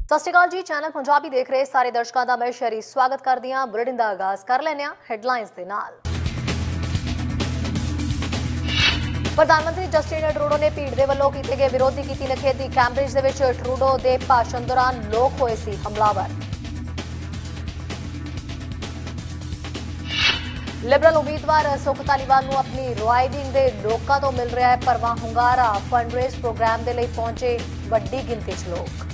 सत श्री अकाल जी। चैनल पंजाबी देख रहे सारे दर्शकों का मैं शहरी स्वागत करदी हां। बुलेटिन का आगाज कर लैने हैडलाइंस दे नाल। प्रधानमंत्री जस्टिन ट्रूडो ने भीड़ के वलों किए गए विरोध की कीती निखेधी। कैम्ब्रिज दे विच ट्रूडो के भाषण दौरान लोग होए सी हमलावर। लिबरल उम्मीदवार सुख धालीवाल नूं अपनी राइडिंग के लोगों तो मिल रहा है भरवा हुंगारा। फंडरेज प्रोग्राम के लिए पहुंचे वड्डी गिनती च लोग।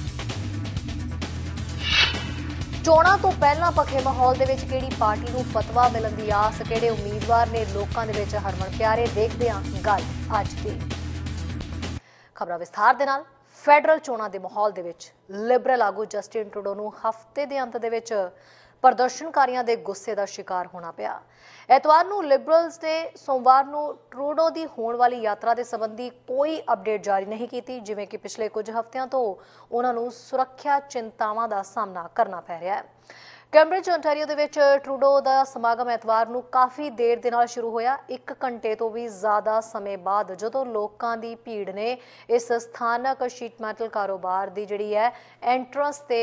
चोणां तो पहला पखे माहौल दे विच किहड़ी पार्टी नूं फतवा मिलण दी आस, किहड़े उम्मीदवार ने लोकां दे विच हरमन प्यारे, देखदे हां गल अज दी। खबरां विस्तार दे नाल। फैडरल चोणां दे माहौल दे विच लिबरल आगू जस्टिन ट्रूडो नूं हफ्ते दे अंत दे विच प्रदर्शनकारियों के गुस्से का शिकार होना पिया। एतवार नूं लिबरल्स ने सोमवार नूं ट्रूडो की होने वाली यात्रा के संबंधी कोई अपडेट जारी नहीं की, जिवें कि पिछले कुछ हफ्तियां तो उन्हां नूं सुरक्षा चिंतावां का सामना करना पै रहा है। कैम्ब्रिज ओंटारियो दे विच ट्रूडो का समागम एतवार नूं काफ़ी देर दे नाल शुरू होया। 1 घंटे तो भी ज़्यादा समय बाद जदों लोकां दी भीड़ ने इस स्थानक शीट मैटल कारोबार की जिहड़ी है एंट्रेंस ते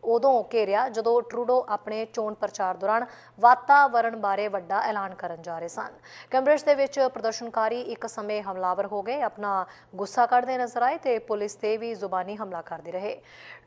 उदों घेरिया जदों ट्रूडो अपने चोण प्रचार दौरान वातावरण बारे वड्डा ऐलान करन जा रहे सन। कैम्ब्रिज दे विच प्रदर्शनकारी एक समय हमलावर हो गए, अपना गुस्सा कढ़दे नजर आए ते पुलिस ते भी जुबानी हमला करते रहे।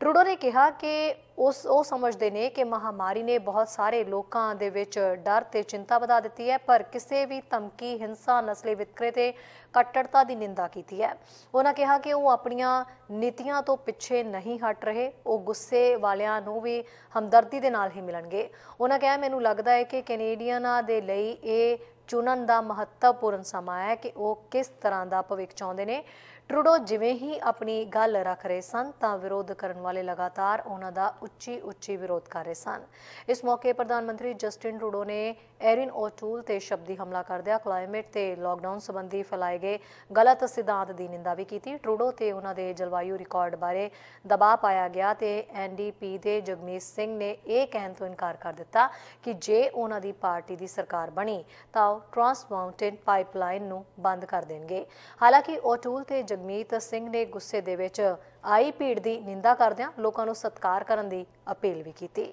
ट्रूडो ने कहा कि वो समझते ने कि महामारी ने बहुत सारे लोगों दे विच डर ते चिंता वधा दी है, पर किसी भी धमकी, हिंसा, नस्ली वितकरे ते कट्टरता की निंदा की है। उन्होंने कहा कि वो अपनियां नीतियां तो पिछे नहीं हट रहे, वो गुस्से वालियां नूं भी हमदर्दी दे नाल ही मिलणगे। उन्होंने कहा मैनूं लगदा है कि कैनेडियनां दे लई ये चुनन दा महत्वपूर्ण समा है कि वो किस तरह का भविख चाहुंदे ने। ट्रूडो जिवें ही अपनी गल रख रहे सन तां विरोध करन वाले लगातार उन्हां दा उच्ची उच्ची विरोध कर रहे सन। इस मौके प्रधानमंत्री जस्टिन ट्रूडो ने एरिन ओटूल ते शब्दी हमला करदिया क्लाइमेट ते लॉकडाउन संबंधी फैलाए गए गलत सिद्धांत की निंदा भी की। ट्रूडो ते उन्हां दे जलवायु रिकॉर्ड बारे दबाव पाया गया ते NDP दे जगमीत सिंह ने यह कहण तो इनकार कर दिता कि जे उन्हां दी पार्टी की सरकार बनी तां ट्रांस माउंटेन पाइपलाइन नूं बंद कर देणगे। हालांकि ओटूल ते जगमीत सिंह ने गुस्से दे विच आई भीड़ की निंदा करदियां लोकां नूं सत्कार करन दी अपील भी की।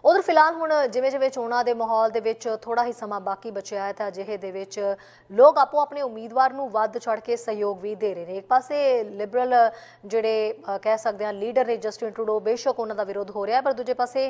उधर फिलहाल हुण जिवें जिवें चोणां दे माहौल दे विच थोड़ा ही समा बाकी बचिया है तां अजिहे दे विच लोग आपो अपने उम्मीदवार नूं वध चढ़ के सहयोग भी दे रहे हैं। एक पासे लिबरल जिहड़े कह सकते हैं लीडर ने जस्टिन ट्रूडो, बेशक उन्हां दा विरोध हो रहा है, पर दूजे पासे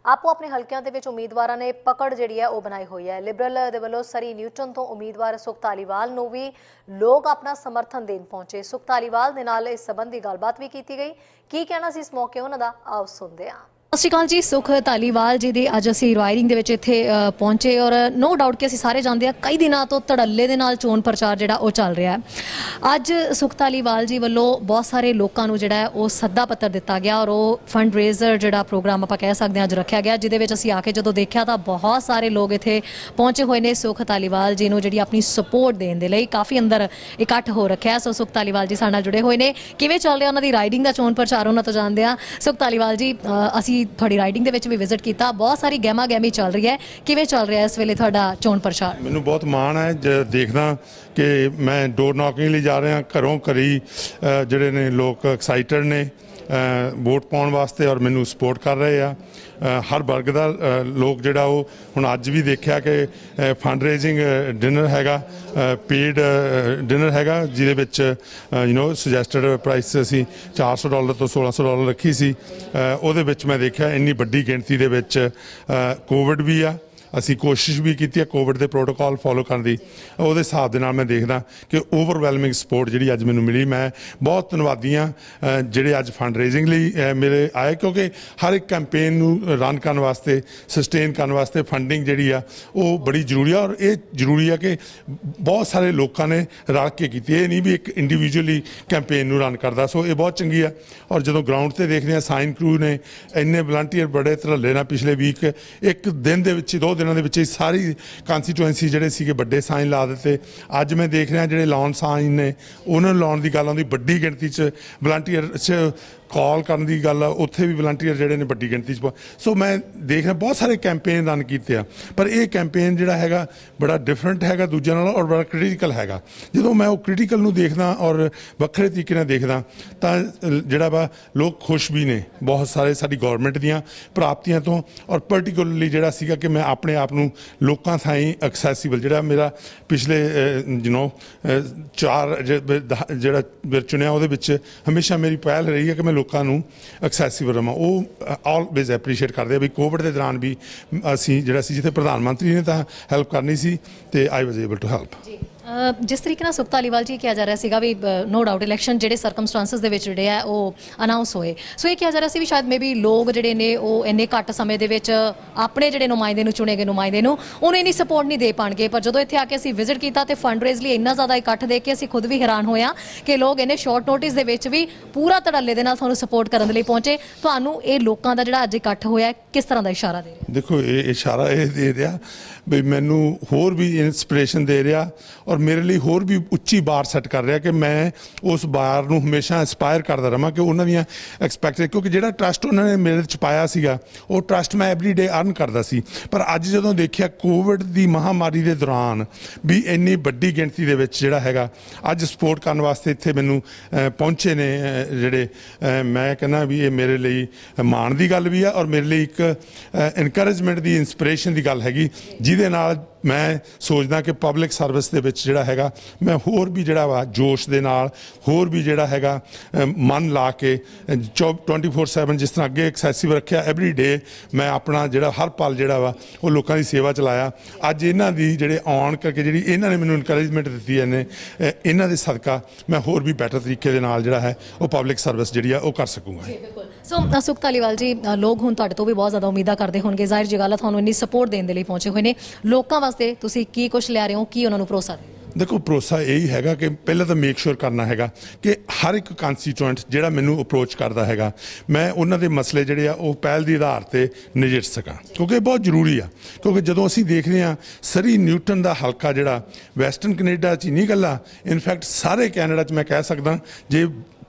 आपो अपने हलकियां दे विच उम्मीदवारां ने पकड़ जिहड़ी है वो बनाई हुई है। लिबरल दे वल्लों सरी न्यूटन तो उम्मीदवार सुख धालीवाल नूं भी लोग अपना समर्थन देण पहुंचे। सुख धालीवाल दे नाल इस संबंधी गलबात भी की गई। की कहना सी इस मौके उन्हां दा, आओ सुणदे हां। सत श्री अकाल जी। सुख धालीवाल जी की अज असी राइडिंग के इत्थे पहुंचे और नो डाउट कि असी सारे जानते हैं कई दिनों तो धड़ल्ले दे नाल चोण प्रचार जिहड़ा वो चल रहा है। अज सुख धालीवाल जी वालों बहुत सारे लोगों को जिहड़ा है वो सद्दा पत्र दिता गया और वो फंड रेजर जिहड़ा प्रोग्राम आप कह सकते हैं अज रखा गया, जिहदे विच असी आके जदों देखा तो बहुत सारे लोग इत्थे पहुंचे हुए ने सुख धालीवाल जी नूं जिहड़ी अपनी सपोर्ट देण दे लई काफ़ी अंदर इकट्ठ हो रखा है। सो सुख धालीवाल जी साडे नाल जुड़े हुए ने। किवें चल रहा उन्हां दी राइडिंग दा चोण प्रचार उन्हां तो जाणदे हां। सुख धालीवाल जी असी थोड़ी राइडिंग दे भी विजिट किया, बहुत सारी गहमा गहमी चल रही है, किवें चल रहा है इस वेले थोड़ा चोण प्रचार? मैनू बहुत माण है देखना कि मैं डोर नॉकिंग लिए जा रहा, घरों घरी जिहड़े ने लोग एक्साइटेड ने वोट पाउण वास्ते और मैनू सपोर्ट कर रहे हैं। हर वर्ग का लोग जिहड़ा वो हुण अज भी देखा कि फंड रेजिंग डिनर हैगा, पेड डिनर हैगा, जिहदे विच सुजैसटड प्राइस असी $400 तो $1600 रखी सी। उहदे विच मैं देखा इन्नी वड्डी गिणती दे विच कोविड भी आ। असी कोशिश भी की है कोविड के प्रोटोकॉल फॉलो करने की, उहदे हिसाब दे नाल मैं देखदा कि ओवरवैलमिंग सपोर्ट जिहड़ी अज मैनूं मिली। मैं बहुत धन्नवादी हाँ जिहड़े अज फंड रेजिंग लई मेरे आए, क्योंकि हर एक कैंपेन नूं रन करने वास्ते, सस्टेन करने वास्ते फंडिंग जिहड़ी आ वो बड़ी जरूरी है। और ये जरूरी है कि बहुत सारे लोगों ने रल के की, ये नहीं भी एक इंडिविजुअली कैंपेन नूं रन करदा। सो ये बहुत चंगी है। और जो ग्राउंड से देखते हैं साइन क्रू ने इन्ने वलंटियर बड़े धरल्ले नाल पिछले वीक एक दिन दे विच 2 दिनों के सारी कॉन्स्टिट्यूएंसी जिहड़े सीगे बड़े साइन ला दिते। अज मैं देख रहा जिहड़े लॉन साइन ने उन्होंने लाउण की गल आउंदी, बड़ी गिणती च वलंटियर ਕਾਲ ਕਰਨ ਦੀ ਗੱਲ ਆ, ਉੱਥੇ ਵੀ ਵਲੰਟੀਅਰ ਜਿਹੜੇ ਨੇ ਵੱਡੀ ਗਿਣਤੀ 'ਚ ਸੋ ਮੈਂ ਦੇਖ ਰਿਹਾ ਬਹੁਤ ਸਾਰੇ ਕੈਂਪੇਨ ਰਨ ਕੀਤੇ ਆ, ਪਰ ਇਹ ਕੈਂਪੇਨ ਜਿਹੜਾ ਹੈਗਾ ਬੜਾ ਡਿਫਰੈਂਟ ਹੈਗਾ ਦੂਜਿਆਂ ਨਾਲੋਂ ਔਰ ਬੜਾ ਕ੍ਰਿਟੀਕਲ ਹੈਗਾ। ਜਦੋਂ ਮੈਂ ਉਹ ਕ੍ਰਿਟੀਕਲ ਨੂੰ ਦੇਖਦਾ ਔਰ ਵੱਖਰੇ ਤਰੀਕੇ ਨਾਲ ਦੇਖਦਾ ਤਾਂ ਜਿਹੜਾ ਵਾ ਲੋਕ ਖੁਸ਼ ਵੀ ਨੇ ਬਹੁਤ ਸਾਰੇ ਸਾਡੀ ਗੌਰਮੈਂਟ ਦੀਆਂ ਪ੍ਰਾਪਤੀਆਂ ਤੋਂ, ਔਰ ਪਰਟੀਕੁਲਰਲੀ ਜਿਹੜਾ ਸੀਗਾ ਕਿ ਮੈਂ ਆਪਣੇ ਆਪ ਨੂੰ ਲੋਕਾਂ ਥਾਈਂ ਐਕਸੈਸੀਬਲ ਜਿਹੜਾ ਮੇਰਾ ਪਿਛਲੇ ਚਾਰ ਜਿਹੜਾ ਚੁਣਿਆ ਉਹਦੇ ਵਿੱਚ ਹਮੇਸ਼ਾ ਮੇਰੀ ਪਹਿਲ ਰਹੀ ਹੈ ਕਿ ਮੈਂ ਲੋਕਾਂ ਨੂੰ ਐਕਸੈਸੀਬਲ ਰਵਾਂ। ਉਹ ਆਲਵੇਜ਼ ਐਪਰੀਸ਼ੀਏਟ ਕਰਦੇ ਆ ਵੀ ਕੋਵਿਡ ਦੇ ਦੌਰਾਨ ਵੀ ਅਸੀਂ ਜਿਹੜਾ ਸੀ ਜਿੱਥੇ ਪ੍ਰਧਾਨ ਮੰਤਰੀ ਨੇ ਤਾਂ ਹੈਲਪ ਕਰਨੀ ਸੀ ਤੇ ਆਈ ਵਾਜ਼ ਏਬਲ ਟੂ ਹੈਲਪ। ਜਿਸ ਤਰੀਕੇ ਨਾਲ ਸੁਖਤਾ ਧਾਲੀਵਾਲ ਜੀ ਕਿਹਾ ਜਾ ਰਿਹਾ ਸੀਗਾ ਵੀ ਨੋ ਡਾਊਟ ਇਲੈਕਸ਼ਨ ਜਿਹੜੇ ਸਰਕਮਸਟੈਂਸਸ ਦੇ ਵਿੱਚ ਜਿਹੜੇ ਆ ਉਹ ਅਨਾਉਂਸ ਹੋਏ, ਸੋ ਇਹ ਕਿਹਾ ਜਾ ਰਿਹਾ ਸੀ ਵੀ ਸ਼ਾਇਦ ਮੇਬੀ ਲੋਕ ਜਿਹੜੇ ਨੇ ਉਹ ਇੰਨੇ ਘੱਟ ਸਮੇਂ ਦੇ ਵਿੱਚ ਆਪਣੇ ਜਿਹੜੇ ਨੁਮਾਇੰਦੇ ਨੂੰ ਚੁਣੇ ਗਏ ਨੁਮਾਇੰਦੇ ਨੂੰ ਉਹਨੂੰ ਇੰਨੀ ਸਪੋਰਟ ਨਹੀਂ ਦੇ ਪਾਣਗੇ। ਪਰ ਜਦੋਂ ਇੱਥੇ ਆ ਕੇ ਅਸੀਂ ਵਿਜ਼ਿਟ ਕੀਤਾ ਤੇ ਫੰਡ ਰੇਜ਼ ਲਈ ਇੰਨਾ ਜ਼ਿਆਦਾ ਇਕੱਠ ਦੇਖ ਕੇ ਅਸੀਂ ਖੁਦ ਵੀ ਹੈਰਾਨ ਹੋਇਆ ਕਿ ਲੋਕ ਇੰਨੇ ਸ਼ਾਰਟ ਨੋਟਿਸ ਦੇ ਵਿੱਚ ਵੀ ਪੂਰਾ ਧੜੱਲੇ ਦੇ ਨਾਲ ਤੁਹਾਨੂੰ ਸਪੋਰਟ ਕਰਨ ਦੇ ਲਈ ਪਹੁੰਚੇ। ਤੁਹਾਨੂੰ ਇਹ ਲੋਕਾਂ ਦਾ ਜਿਹੜਾ ਅੱਜ ਇਕੱਠ ਹੋਇਆ ਕਿਸ ਤਰ੍ਹਾਂ ਦਾ ਇਸ਼ਾਰਾ ਦੇ ਰਿਹਾ? ਦੇਖੋ ਇਹ ਇਸ਼ਾਰਾ ਇਹ ਦੇ ਰਿਹਾ ਵੀ ਮੈਨੂੰ ਹੋਰ ਵੀ ਇਨਸਪੀਰੇਸ਼ਨ ਦੇ ਰਿਹਾ ਔਰ ਮੇਰੇ ਲਈ ਹੋਰ ਵੀ ਉੱਚੀ ਬਾਰ ਸੈੱਟ ਕਰ ਰਿਹਾ ਕਿ ਮੈਂ ਉਸ ਬਾਰ ਨੂੰ ਹਮੇਸ਼ਾ ਇੰਸਪਾਇਰ ਕਰਦਾ ਰਹਾਂ ਕਿ ਉਹਨਾਂ ਦੀਆਂ ਐਕਸਪੈਕਟਡ, ਕਿਉਂਕਿ ਜਿਹੜਾ ਟਰਸਟ ਉਹਨਾਂ ਨੇ ਮੇਰੇ 'ਚ ਪਾਇਆ ਸੀਗਾ ਉਹ ਟਰਸਟ ਮੈਂ ਐਵਰੀ ਡੇ ਅਰਨ ਕਰਦਾ ਸੀ। ਪਰ ਅੱਜ ਜਦੋਂ ਦੇਖਿਆ ਕੋਵਿਡ ਦੀ ਮਹਾਮਾਰੀ ਦੇ ਦੌਰਾਨ ਵੀ ਇੰਨੀ ਵੱਡੀ ਗਿਣਤੀ ਦੇ ਵਿੱਚ ਜਿਹੜਾ ਹੈਗਾ ਅੱਜ ਸਪੋਰਟ ਕਰਨ ਵਾਸਤੇ ਇੱਥੇ ਮੈਨੂੰ ਪਹੁੰਚੇ ਨੇ ਜਿਹੜੇ, ਮੈਂ ਕਹਿੰਦਾ ਵੀ ਇਹ ਮੇਰੇ ਲਈ ਮਾਣ ਦੀ ਗੱਲ ਵੀ ਆ ਔਰ ਮੇਰੇ ਲਈ ਇੱਕ ਇਨਕਰੇਜਮੈਂਟ ਦੀ ਇੰਸਪੀਰੇਸ਼ਨ ਦੀ ਗੱਲ ਹੈਗੀ, ਜਿਹਦੇ ਨਾਲ ਮੈਂ ਸੋਚਦਾ ਕਿ ਪਬਲਿਕ ਸਰਵਿਸ ਦੇ ਵਿੱਚ ਜਿਹੜਾ ਹੈਗਾ ਮੈਂ ਹੋਰ ਵੀ ਜਿਹੜਾ ਵਾ ਜੋਸ਼ ਦੇ ਨਾਲ ਹੋਰ ਵੀ ਜਿਹੜਾ ਹੈਗਾ ਮਨ ਲਾ ਕੇ 24/7 ਜਿਸ ਤਰ੍ਹਾਂ ਅੱਗੇ ਐਕਸੈਸਿਵ ਰੱਖਿਆ ਐਵਰੀ ਡੇ ਮੈਂ ਆਪਣਾ ਜਿਹੜਾ ਹਰ ਪਲ ਜਿਹੜਾ ਵਾ ਉਹ ਲੋਕਾਂ ਦੀ ਸੇਵਾ 'ਚ ਲਾਇਆ। ਅੱਜ ਇਹਨਾਂ ਦੀ ਜਿਹੜੇ ਆਉਣ ਕਰਕੇ ਜਿਹੜੀ ਇਹਨਾਂ ਨੇ ਮੈਨੂੰ ਇਨਕਰੇਜਮੈਂਟ ਦਿੱਤੀ ਹੈ ਇਹਨਾਂ ਦੇ ਸਦਕਾ ਮੈਂ ਹੋਰ ਵੀ ਬੈਟਰ ਤਰੀਕੇ ਦੇ ਨਾਲ ਜਿਹੜਾ ਹੈ ਉਹ ਪਬਲਿਕ ਸਰਵਿਸ ਜਿਹੜੀ ਆ ਉਹ ਕਰ ਸਕੂੰਗਾ। ਸੋ ਸੁਖਤਾ ਧਾਲੀਵਾਲ ਜੀ, ਲੋਕ ਹੁਣ ਤੁਹਾਡੇ ਤੋਂ ਵੀ ਬਹੁਤ ਜ਼ਿਆਦਾ ਉਮੀਦਾਂ ਕਰਦੇ ਹੋਣਗੇ, ਜ਼ਾਹਿਰ ਜੀ ਗੱਲ ਹੈ ਤੁਹਾਨੂੰ ਇੰਨੀ ਸਪੋਰਟ ਦੇਣ ਦੇ ਲਈ ਪਹੁੰਚੇ ਹੋਏ ਨੇ। ਲੋਕਾਂ ਵਾਸਤੇ ਤੁਸੀਂ ਕੀ ਕੁਝ ਲੈ ਰਹੇ ਹੋ, ਕੀ ਉਹਨਾਂ ਨੂੰ ਭਰੋਸਾ ਦੇ? ਦੇਖੋ ਭਰੋਸਾ ਇਹੀ ਹੈਗਾ ਕਿ ਪਹਿਲਾਂ ਤਾਂ ਮੇਕ ਸ਼ੋਰ ਕਰਨਾ ਹੈਗਾ ਕਿ ਹਰ ਇੱਕ ਕੰਸਟੀਟੂਐਂਟ ਜਿਹੜਾ ਮੈਨੂੰ ਅਪਰੋਚ ਕਰਦਾ ਹੈਗਾ ਮੈਂ ਉਹਨਾਂ ਦੇ ਮਸਲੇ ਜਿਹੜੇ ਆ ਉਹ ਪਹਿਲ ਦੇ ਆਧਾਰ ਤੇ ਨਜਿੱਠ ਸਕਾਂ, ਕਿਉਂਕਿ ਬਹੁਤ ਜ਼ਰੂਰੀ ਆ। ਕਿਉਂਕਿ ਜਦੋਂ ਅਸੀਂ ਦੇਖਦੇ ਹਾਂ ਸਰੀ ਨਿਊਟਨ ਦਾ ਹਲਕਾ ਜਿਹੜਾ ਵੈਸਟਰਨ ਕੈਨੇਡਾ 'ਚ ਹੀ ਨਹੀਂ ਗੱਲਾਂ, ਇਨਫੈਕਟ ਸਾਰੇ ਕੈਨੇਡਾ 'ਚ ਮੈਂ ਕਹਿ ਸਕਦਾ ਜੇ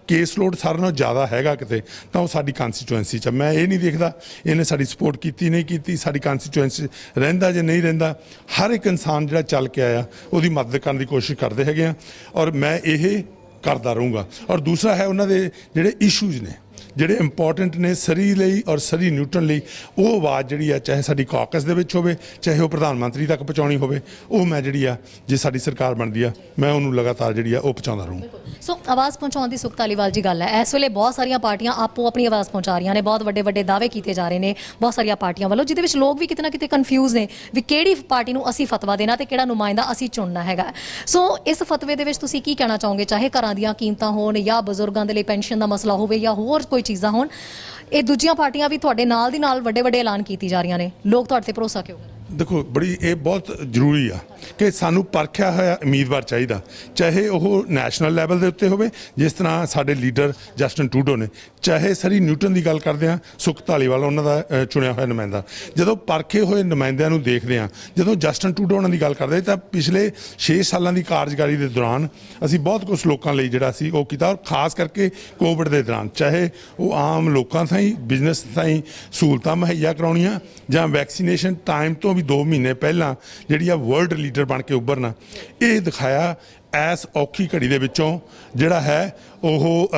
ਕੇਸ ਲੋਡ ਸਾਰਿਆਂ ਨਾਲੋਂ ਜ਼ਿਆਦਾ ਹੈਗਾ ਕਿਤੇ ਤਾਂ ਉਹ ਸਾਡੀ ਕੰਸਟੀਟੂਐਂਸੀ 'ਚ। ਮੈਂ ਇਹ ਨਹੀਂ ਦੇਖਦਾ ਇਹਨੇ ਸਾਡੀ ਸਪੋਰਟ ਕੀਤੀ ਨਹੀਂ ਕੀਤੀ, ਸਾਡੀ ਕੰਸਟੀਟੂਐਂਸੀ ਰਹਿੰਦਾ ਜੇ ਨਹੀਂ ਰਹਿੰਦਾ, ਹਰ ਇੱਕ ਇਨਸਾਨ ਜਿਹੜਾ ਚੱਲ ਕੇ ਆਇਆ ਉਹਦੀ ਮਦਦ ਕਰਨ ਦੀ ਕੋਸ਼ਿਸ਼ ਕਰਦੇ ਹੈਗੇ ਆ ਔਰ ਮੈਂ ਇਹ ਕਰਦਾ ਰਹੂੰਗਾ। ਔਰ ਦੂਸਰਾ ਹੈ ਉਹਨਾਂ ਦੇ ਜਿਹੜੇ ਇਸ਼ੂਜ਼ ਨੇ ਜਿਹੜੇ ਇੰਪੋਰਟੈਂਟ ਨੇ ਸਰੀ ਲਈ ਔਰ ਸਰੀ ਨਿਊਟਨ ਲਈ, ਉਹ ਆਵਾਜ਼ ਜਿਹੜੀ ਆ ਚਾਹੇ ਸਾਡੀ ਕਾਕਸ ਦੇ ਵਿੱਚ ਹੋਵੇ ਚਾਹੇ ਉਹ ਪ੍ਰਧਾਨ ਮੰਤਰੀ ਤੱਕ ਪਹੁੰਚਾਉਣੀ ਹੋਵੇ, ਉਹ ਮੈਂ ਜਿਹੜੀ ਆ ਜੇ ਸਾਡੀ ਸਰਕਾਰ ਬਣਦੀ ਆ ਮੈਂ ਉਹਨੂੰ ਲਗਾਤਾਰ ਜਿਹੜੀ ਆ ਉਹ ਪਹੁੰਚਾਉਂਦਾ ਰਹੂੰ। ਸੋ ਆਵਾਜ਼ ਪਹੁੰਚਾਉਣ ਦੀ ਸੁਖਤਾ ਧਾਲੀਵਾਲ ਜੀ ਗੱਲ ਹੈ, ਇਸ ਵੇਲੇ ਬਹੁਤ ਸਾਰੀਆਂ ਪਾਰਟੀਆਂ ਆਪੋ ਆਪਣੀ ਆਵਾਜ਼ ਪਹੁੰਚਾ ਰਹੀਆਂ ਨੇ, ਬਹੁਤ ਵੱਡੇ ਵੱਡੇ ਦਾਅਵੇ ਕੀਤੇ ਜਾ ਰਹੇ ਨੇ ਬਹੁਤ ਸਾਰੀਆਂ ਪਾਰਟੀਆਂ ਵੱਲੋਂ, ਜਿਹਦੇ ਵਿੱਚ ਲੋਕ ਵੀ ਕਿਤੇ ਨਾ ਕਿਤੇ ਕਨਫਿਊਜ਼ ਨੇ ਵੀ ਕਿਹੜੀ ਪਾਰਟੀ ਨੂੰ ਅਸੀਂ ਫਤਵਾ ਦੇਣਾ ਤੇ ਕਿਹੜਾ ਨੁਮਾਇੰਦਾ ਅਸੀਂ ਚੁਣਨਾ ਹੈਗਾ। ਸੋ ਇਸ ਫਤਵੇ ਦੇ ਵਿੱਚ ਤੁਸੀਂ ਕੀ ਕਹਿਣਾ ਚਾਹੋਗੇ, ਚਾਹੇ ਘਰਾਂ ਦੀਆਂ ਕੀਮਤਾਂ ਹੋਣ ਜਾਂ ਬਜ਼ੁਰਗਾਂ ਦੇ ਲਈ ਪੈਨਸ਼ਨ ਦਾ ਮਸਲਾ ਹੋਵੇ ਜਾਂ ਹੋਰ ਕੋਈ ਚੀਜ਼ਾਂ ਹੋਣ, ਇਹ ਦੂਜੀਆਂ ਪਾਰਟੀਆਂ ਵੀ ਤੁਹਾਡੇ ਨਾਲ ਦੀ ਨਾਲ ਵੱਡੇ ਵੱਡੇ ਐਲਾਨ ਕੀਤੀ ਜਾ ਰਹੀਆਂ ਨੇ, ਲੋਕ ਤੁਹਾਡੇ ਤੇ ਭਰੋਸਾ ਕਿਉਂ ਕਰਨ? ਦੇਖੋ ਬੜੀ ਇਹ ਬਹੁਤ ਜ਼ਰੂਰੀ ਆ ਕਿ ਸਾਨੂੰ ਪਰਖਿਆ ਹੋਇਆ ਉਮੀਦਵਾਰ ਚਾਹੀਦਾ, ਚਾਹੇ ਉਹ ਨੈਸ਼ਨਲ ਲੈਵਲ ਦੇ ਉੱਤੇ ਹੋਵੇ ਜਿਸ ਤਰ੍ਹਾਂ ਸਾਡੇ ਲੀਡਰ ਜਸਟਿਨ ਟਰੂਡੋ ਨੇ, ਚਾਹੇ ਸਰੀ ਨਿਊਟਨ ਦੀ ਗੱਲ ਕਰਦੇ ਹਾਂ ਸੁਖਤਾ ਧਾਲੀਵਾਲ ਉਹਨਾਂ ਦਾ ਚੁਣਿਆ ਹੋਇਆ ਨੁਮਾਇੰਦਾ। ਜਦੋਂ ਪਰਖੇ ਹੋਏ ਨੁਮਾਇੰਦਿਆਂ ਨੂੰ ਦੇਖਦੇ ਹਾਂ, ਜਦੋਂ ਜਸਟਿਨ ਟਰੂਡੋ ਉਹਨਾਂ ਦੀ ਗੱਲ ਕਰਦੇ ਤਾਂ ਪਿਛਲੇ 6 ਸਾਲਾਂ ਦੀ ਕਾਰਜਕਾਰੀ ਦੇ ਦੌਰਾਨ ਅਸੀਂ ਬਹੁਤ ਕੁਝ ਲੋਕਾਂ ਲਈ ਜਿਹੜਾ ਸੀ ਉਹ ਕੀਤਾ, ਔਰ ਖਾਸ ਕਰਕੇ ਕੋਵਿਡ ਦੇ ਦੌਰਾਨ ਚਾਹੇ ਉਹ ਆਮ ਲੋਕਾਂ ਥਾਈਂ ਬਿਜ਼ਨਸ ਥਾਈਂ ਸਹੂਲਤਾਂ ਮੁਹੱਈਆ ਕਰਾਉਣੀਆਂ ਜਾਂ ਵੈਕਸੀਨੇਸ਼ਨ ਟਾਈਮ ਤੋਂ ਵੀ 2 ਮਹੀਨੇ ਪਹਿਲਾਂ ਜਿਹੜੀ ਆ ਵਰਲਡ ਲੀਡਰ ਬਣ ਕੇ ਉੱਭਰਨਾ, ਇਹ ਦਿਖਾਇਆ ਐਸ ਔਖੀ ਘੜੀ ਦੇ ਵਿੱਚੋਂ ਜਿਹੜਾ ਹੈ ਉਹ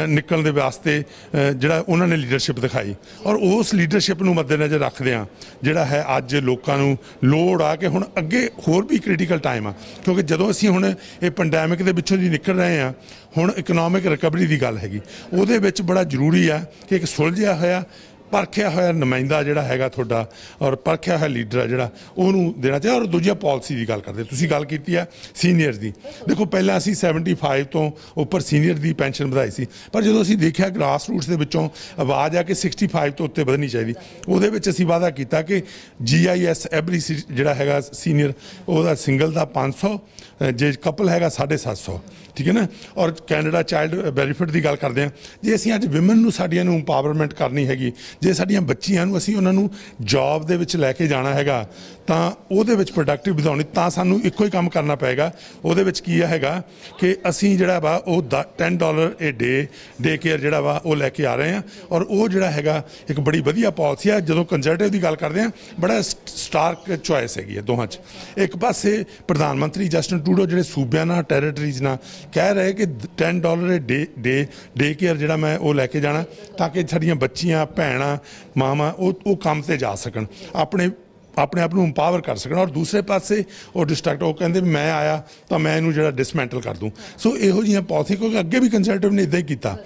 ਨਿਕਲਣ ਦੇ ਵਾਸਤੇ ਜਿਹੜਾ ਉਹਨਾਂ ਨੇ ਲੀਡਰਸ਼ਿਪ ਦਿਖਾਈ। ਔਰ ਉਸ ਲੀਡਰਸ਼ਿਪ ਨੂੰ ਮੱਦੇਨਜ਼ਰ ਰੱਖਦਿਆਂ ਜਿਹੜਾ ਹੈ ਅੱਜ ਲੋਕਾਂ ਨੂੰ ਲੋੜ ਆ ਕਿ ਹੁਣ ਅੱਗੇ ਹੋਰ ਵੀ ਕ੍ਰਿਟੀਕਲ ਟਾਈਮ ਆ, ਕਿਉਂਕਿ ਜਦੋਂ ਅਸੀਂ ਹੁਣ ਇਹ ਪੈਂਡੈਮਿਕ ਦੇ ਵਿੱਚੋਂ ਦੀ ਨਿਕਲ ਰਹੇ ਹਾਂ, ਹੁਣ ਇਕਨੋਮਿਕ ਰਿਕਵਰੀ ਦੀ ਗੱਲ ਹੈਗੀ, ਉਹਦੇ ਵਿੱਚ ਬੜਾ ਜ਼ਰੂਰੀ ਆ ਕਿ ਇੱਕ ਸੁਲਝਿਆ ਹੋਇਆ ਪਰਖਿਆ ਹੋਇਆ ਨੁਮਾਇੰਦਾ ਜਿਹੜਾ ਹੈਗਾ ਤੁਹਾਡਾ ਔਰ ਪਰਖਿਆ ਹੋਇਆ ਲੀਡਰ ਆ ਜਿਹੜਾ ਉਹਨੂੰ ਦੇਣਾ ਚਾਹੀਦਾ। ਔਰ ਦੂਜਾ ਪਾਲਿਸੀ ਦੀ ਗੱਲ ਕਰਦੇ, ਤੁਸੀਂ ਗੱਲ ਕੀਤੀ ਆ ਸੀਨੀਅਰ ਦੀ, ਦੇਖੋ ਪਹਿਲਾਂ ਅਸੀਂ 75 ਤੋਂ ਉੱਪਰ ਸੀਨੀਅਰ ਦੀ ਪੈਨਸ਼ਨ ਵਧਾਈ ਸੀ, ਪਰ ਜਦੋਂ ਅਸੀਂ ਦੇਖਿਆ ਗ੍ਰਾਸ ਰੂਟਸ ਦੇ ਵਿੱਚੋਂ ਆਵਾਜ਼ ਆ ਕਿ 65 ਤੋਂ ਉੱਤੇ ਵਧਣੀ ਚਾਹੀਦੀ, ਉਹਦੇ ਵਿੱਚ ਅਸੀਂ ਵਾਅਦਾ ਕੀਤਾ ਕਿ GIS ਐਵਰੀ ਜਿਹੜਾ ਹੈਗਾ ਸੀਨੀਅਰ ਉਹਦਾ ਸਿੰਗਲ ਦਾ 500, ਜੇ ਕਪਲ ਹੈਗਾ 750, ਠੀਕ ਹੈ ਨਾ। ਔਰ ਕੈਨੇਡਾ ਚਾਈਲਡ ਬੈਨੀਫਿਟ ਦੀ ਗੱਲ ਕਰਦੇ ਹਾਂ, ਜੇ ਅਸੀਂ ਅੱਜ ਵਿਮਨ ਨੂੰ ਸਾਡੀਆਂ ਨੂੰ ਇੰਪਾਵਰਮੈਂਟ ਕਰਨੀ ਹੈਗੀ ਜੇ ਸਾਡੀਆਂ ਬੱਚੀਆਂ ਨੂੰ ਅਸੀਂ ਉਹਨਾਂ ਨੂੰ ਜੌਬ ਦੇ ਵਿੱਚ ਲੈ ਕੇ ਜਾਣਾ ਹੈਗਾ ਤਾਂ ਉਹਦੇ ਵਿੱਚ ਪ੍ਰੋਡਕਟਿਵ ਵਧਾਉਣੀ ਤਾਂ ਸਾਨੂੰ ਇੱਕੋ ਹੀ ਕੰਮ ਕਰਨਾ ਪਏਗਾ। ਉਹਦੇ ਵਿੱਚ ਕੀ ਹੈਗਾ ਕਿ ਅਸੀਂ ਜਿਹੜਾ ਵਾ ਉਹ $10 ਏ ਡੇ ਕੇਅਰ ਜਿਹੜਾ ਵਾ ਉਹ ਲੈ ਕੇ ਆ ਰਹੇ ਹਾਂ ਔਰ ਉਹ ਜਿਹੜਾ ਹੈਗਾ ਇੱਕ ਬੜੀ ਵਧੀਆ ਪਾਲਿਸੀ ਆ। ਜਦੋਂ ਕੰਜ਼ਰਵੇਟਿਵ ਦੀ ਗੱਲ ਕਰਦੇ ਹਾਂ ਬੜਾ ਸਟਾਰਕ ਚੁਆਇਸ ਹੈਗੀ ਹੈ ਦੋਹਾਂ 'ਚ। ਇੱਕ ਪਾਸੇ ਪ੍ਰਧਾਨ ਮੰਤਰੀ ਜਸਟਿਨ ਟਰੂਡੋ ਜਿਹੜੇ ਸੂਬਿਆਂ ਨਾਲ ਟੈਰੀਟਰੀਜ਼ ਨਾਲ ਕਹਿ ਰਹੇ ਕਿ $10 ਏ ਡੇ ਕੇਅਰ ਜਿਹੜਾ ਮੈਂ ਉਹ ਲੈ ਕੇ ਜਾਣਾ ਤਾਂ ਕਿ ਸਾਡੀਆਂ ਬੱਚੀਆਂ ਭੈਣਾਂ ਮਾਵਾਂ ਉਹ ਕੰਮ ਤੇ ਜਾ ਸਕਣ, ਆਪਣੇ ਆਪ ਨੂੰ ਇੰਪਾਵਰ ਕਰ ਸਕਣ। ਔਰ ਦੂਸਰੇ ਪਾਸੇ ਉਹ ਡਿਸਟਰੈਕਟ ਉਹ ਕਹਿੰਦੇ ਵੀ ਮੈਂ ਆਇਆ ਤਾਂ ਮੈਂ ਇਹਨੂੰ ਜਿਹੜਾ ਡਿਸਮੈਂਟਲ ਕਰ ਦੂੰ। ਸੋ ਇਹੋ ਜਿਹੀਆਂ ਪਾਲਿਸੀ ਕਿਉਂਕਿ ਅੱਗੇ ਵੀ ਕੰਜ਼ਰਵੇਟਿਵ ਨੇ ਇੱਦਾਂ ਹੀ ਕੀਤਾ।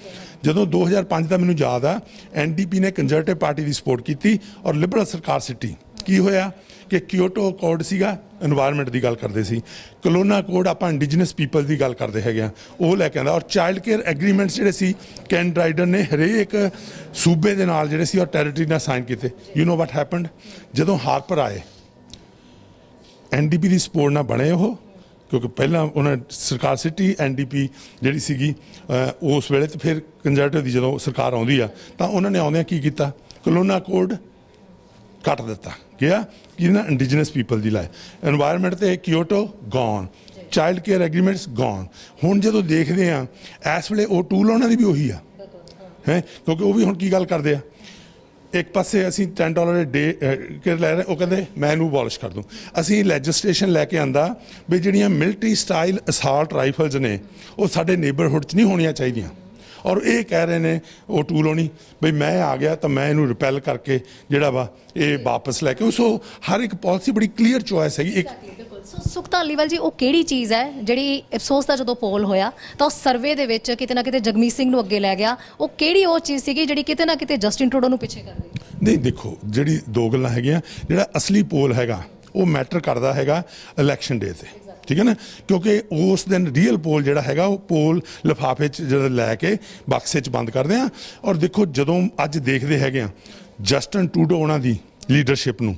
ਜਦੋਂ 2005 ਦਾ ਮੈਨੂੰ ਯਾਦ ਆ NDP ਨੇ ਕੰਜ਼ਰਵੇਟਿਵ ਪਾਰਟੀ ਦੀ ਸਪੋਰਟ ਕੀਤੀ ਔਰ ਲਿਬਰਲ ਸਰਕਾਰ ਸਿੱਟੀ। ਕੀ ਹੋਇਆ ਕਿ ਕਿਓਟੋ ਅਕੋਰਡ ਸੀਗਾ ਇਨਵਾਇਰਨਮੈਂਟ ਦੀ ਗੱਲ ਕਰਦੇ ਸੀ, ਕਲੋਨਾ ਕੋਡ ਆਪਾਂ ਇੰਡੀਜਨਸ ਪੀਪਲ ਦੀ ਗੱਲ ਕਰਦੇ ਹੈਗੇ ਆ ਉਹ ਲੈ ਕੇ ਆਉਂਦਾ ਔਰ ਚਾਈਲਡ ਕੇਅਰ ਐਗਰੀਮੈਂਟਸ ਜਿਹੜੇ ਸੀ ਕੈਨ ਰਾਈਡਰ ਨੇ ਹਰੇਕ ਸੂਬੇ ਦੇ ਨਾਲ ਜਿਹੜੇ ਸੀ ਔਰ ਟੈਰੀਟਰੀ ਨਾਲ ਸਾਈਨ ਕੀਤੇ। ਯੂ ਨੋ ਵਾਟ ਹੈਪਨਡ ਜਦੋਂ ਹਾਰਪਰ ਆਏ NDP ਦੀ ਸਪੋਰਟ ਨਾਲ ਬਣੇ ਉਹ ਕਿਉਂਕਿ ਪਹਿਲਾਂ ਉਹਨਾਂ ਸਰਕਾਰ ਸਿੱਟੀ NDP ਜਿਹੜੀ ਸੀਗੀ ਉਸ ਵੇਲੇ ਤੇ ਫਿਰ ਕੰਜ਼ਰਵੇਟਿਵ ਦੀ ਜਦੋਂ ਸਰਕਾਰ ਆਉਂਦੀ ਆ ਤਾਂ ਉਹਨਾਂ ਨੇ ਆਉਂਦਿਆਂ ਕੀ ਕੀਤਾ ਕਲੋਨਾ ਕੋਡ ਕੱਟ ਦਿੱਤਾ ਗਿਆ ਜਿਹਨਾਂ ਇੰਡੀਜਨਸ ਪੀਪਲ ਦੀ ਲਾਏ ਇਨਵਾਇਰਨਮੈਂਟ ਤੇ Kyoto gone child care agreements gone. ਹੁਣ ਜਦੋਂ ਦੇਖਦੇ ਆ ਇਸ ਵੇਲੇ ਉਹ ਟੂਲ ਉਹਨਾਂ ਦੀ ਵੀ ਉਹੀ ਆ ਹੈ ਕਿਉਂਕਿ ਉਹ ਵੀ ਹੁਣ ਕੀ ਗੱਲ ਕਰਦੇ ਆ ਇੱਕ ਪਾਸੇ ਅਸੀਂ $10 ਡੇ ਕੇਅਰ ਲੈ ਰਹੇ ਉਹ ਕਹਿੰਦੇ ਮੈਂ ਇਹਨੂੰ ਅਬੋਲਿਸ਼ ਕਰ ਦੂੰ। ਅਸੀਂ ਲੈਜਿਸਲੇਸ਼ਨ ਲੈ ਕੇ ਆਂਦਾ ਵੀ ਜਿਹੜੀਆਂ ਮਿਲਟਰੀ ਸਟਾਈਲ ਅਸਾਲਟ ਰਾਈਫਲਸ ਨੇ ਉਹ ਸਾਡੇ ਨੇਬਰਹੁੱਡ 'ਚ ਨਹੀਂ ਹੋਣੀਆਂ ਚਾਹੀਦੀਆਂ ਔਰ ਇਹ ਕਹਿ ਰਹੇ ਨੇ ਉਹ ਟੂਲ ਹੋਣੀ ਬਈ ਮੈਂ ਆ ਗਿਆ ਤਾਂ ਮੈਂ ਇਹਨੂੰ ਰਿਪੈਲ ਕਰਕੇ ਜਿਹੜਾ ਵਾ ਇਹ ਵਾਪਸ ਲੈ ਕੇ। ਸੋ ਹਰ ਇੱਕ ਪਾਲਿਸੀ ਬੜੀ ਕਲੀਅਰ ਚੋਇਸ ਹੈਗੀ। ਇੱਕ ਸੁਖ ਧਾਲੀਵਾਲ ਜੀ ਉਹ ਕਿਹੜੀ ਚੀਜ਼ ਹੈ ਜਿਹੜੀ ਅਫਸੋਸ ਦਾ ਜਦੋਂ ਪੋਲ ਹੋਇਆ ਤਾਂ ਉਹ ਸਰਵੇ ਦੇ ਵਿੱਚ ਕਿਤੇ ਨਾ ਕਿਤੇ ਜਗਮੀਤ ਸਿੰਘ ਨੂੰ ਅੱਗੇ ਲੈ ਗਿਆ, ਉਹ ਕਿਹੜੀ ਉਹ ਚੀਜ਼ ਸੀਗੀ ਜਿਹੜੀ ਕਿਤੇ ਨਾ ਕਿਤੇ ਜਸਟਿਨ ਟਰੂਡੋ ਨੂੰ ਪਿੱਛੇ ਕਰ ਰਹੀ? ਨਹੀਂ ਦੇਖੋ ਜਿਹੜੀ ਦੋ ਗੱਲਾਂ ਹੈਗੀਆਂ ਜਿਹੜਾ ਅਸਲੀ ਪੋਲ ਹੈਗਾ ਉਹ ਮੈਟਰ ਕਰਦਾ ਹੈਗਾ ਇਲੈਕਸ਼ਨ ਡੇ ਤੇ ਠੀਕ ਹੈ ਨਾ ਕਿਉਂਕਿ ਉਸ ਦਿਨ ਰੀਅਲ ਪੋਲ ਜਿਹੜਾ ਹੈਗਾ ਉਹ ਪੋਲ ਲਿਫਾਫੇ 'ਚ ਜਦੋਂ ਲੈ ਕੇ ਬਕਸੇ 'ਚ ਬੰਦ ਕਰਦੇ ਆ। ਔਰ ਦੇਖੋ ਜਦੋਂ ਅੱਜ ਦੇਖਦੇ ਹੈਗੇ ਆ ਜਸਟਿਨ ਟਰੂਡੋ ਉਹਨਾਂ ਦੀ ਲੀਡਰਸ਼ਿਪ ਨੂੰ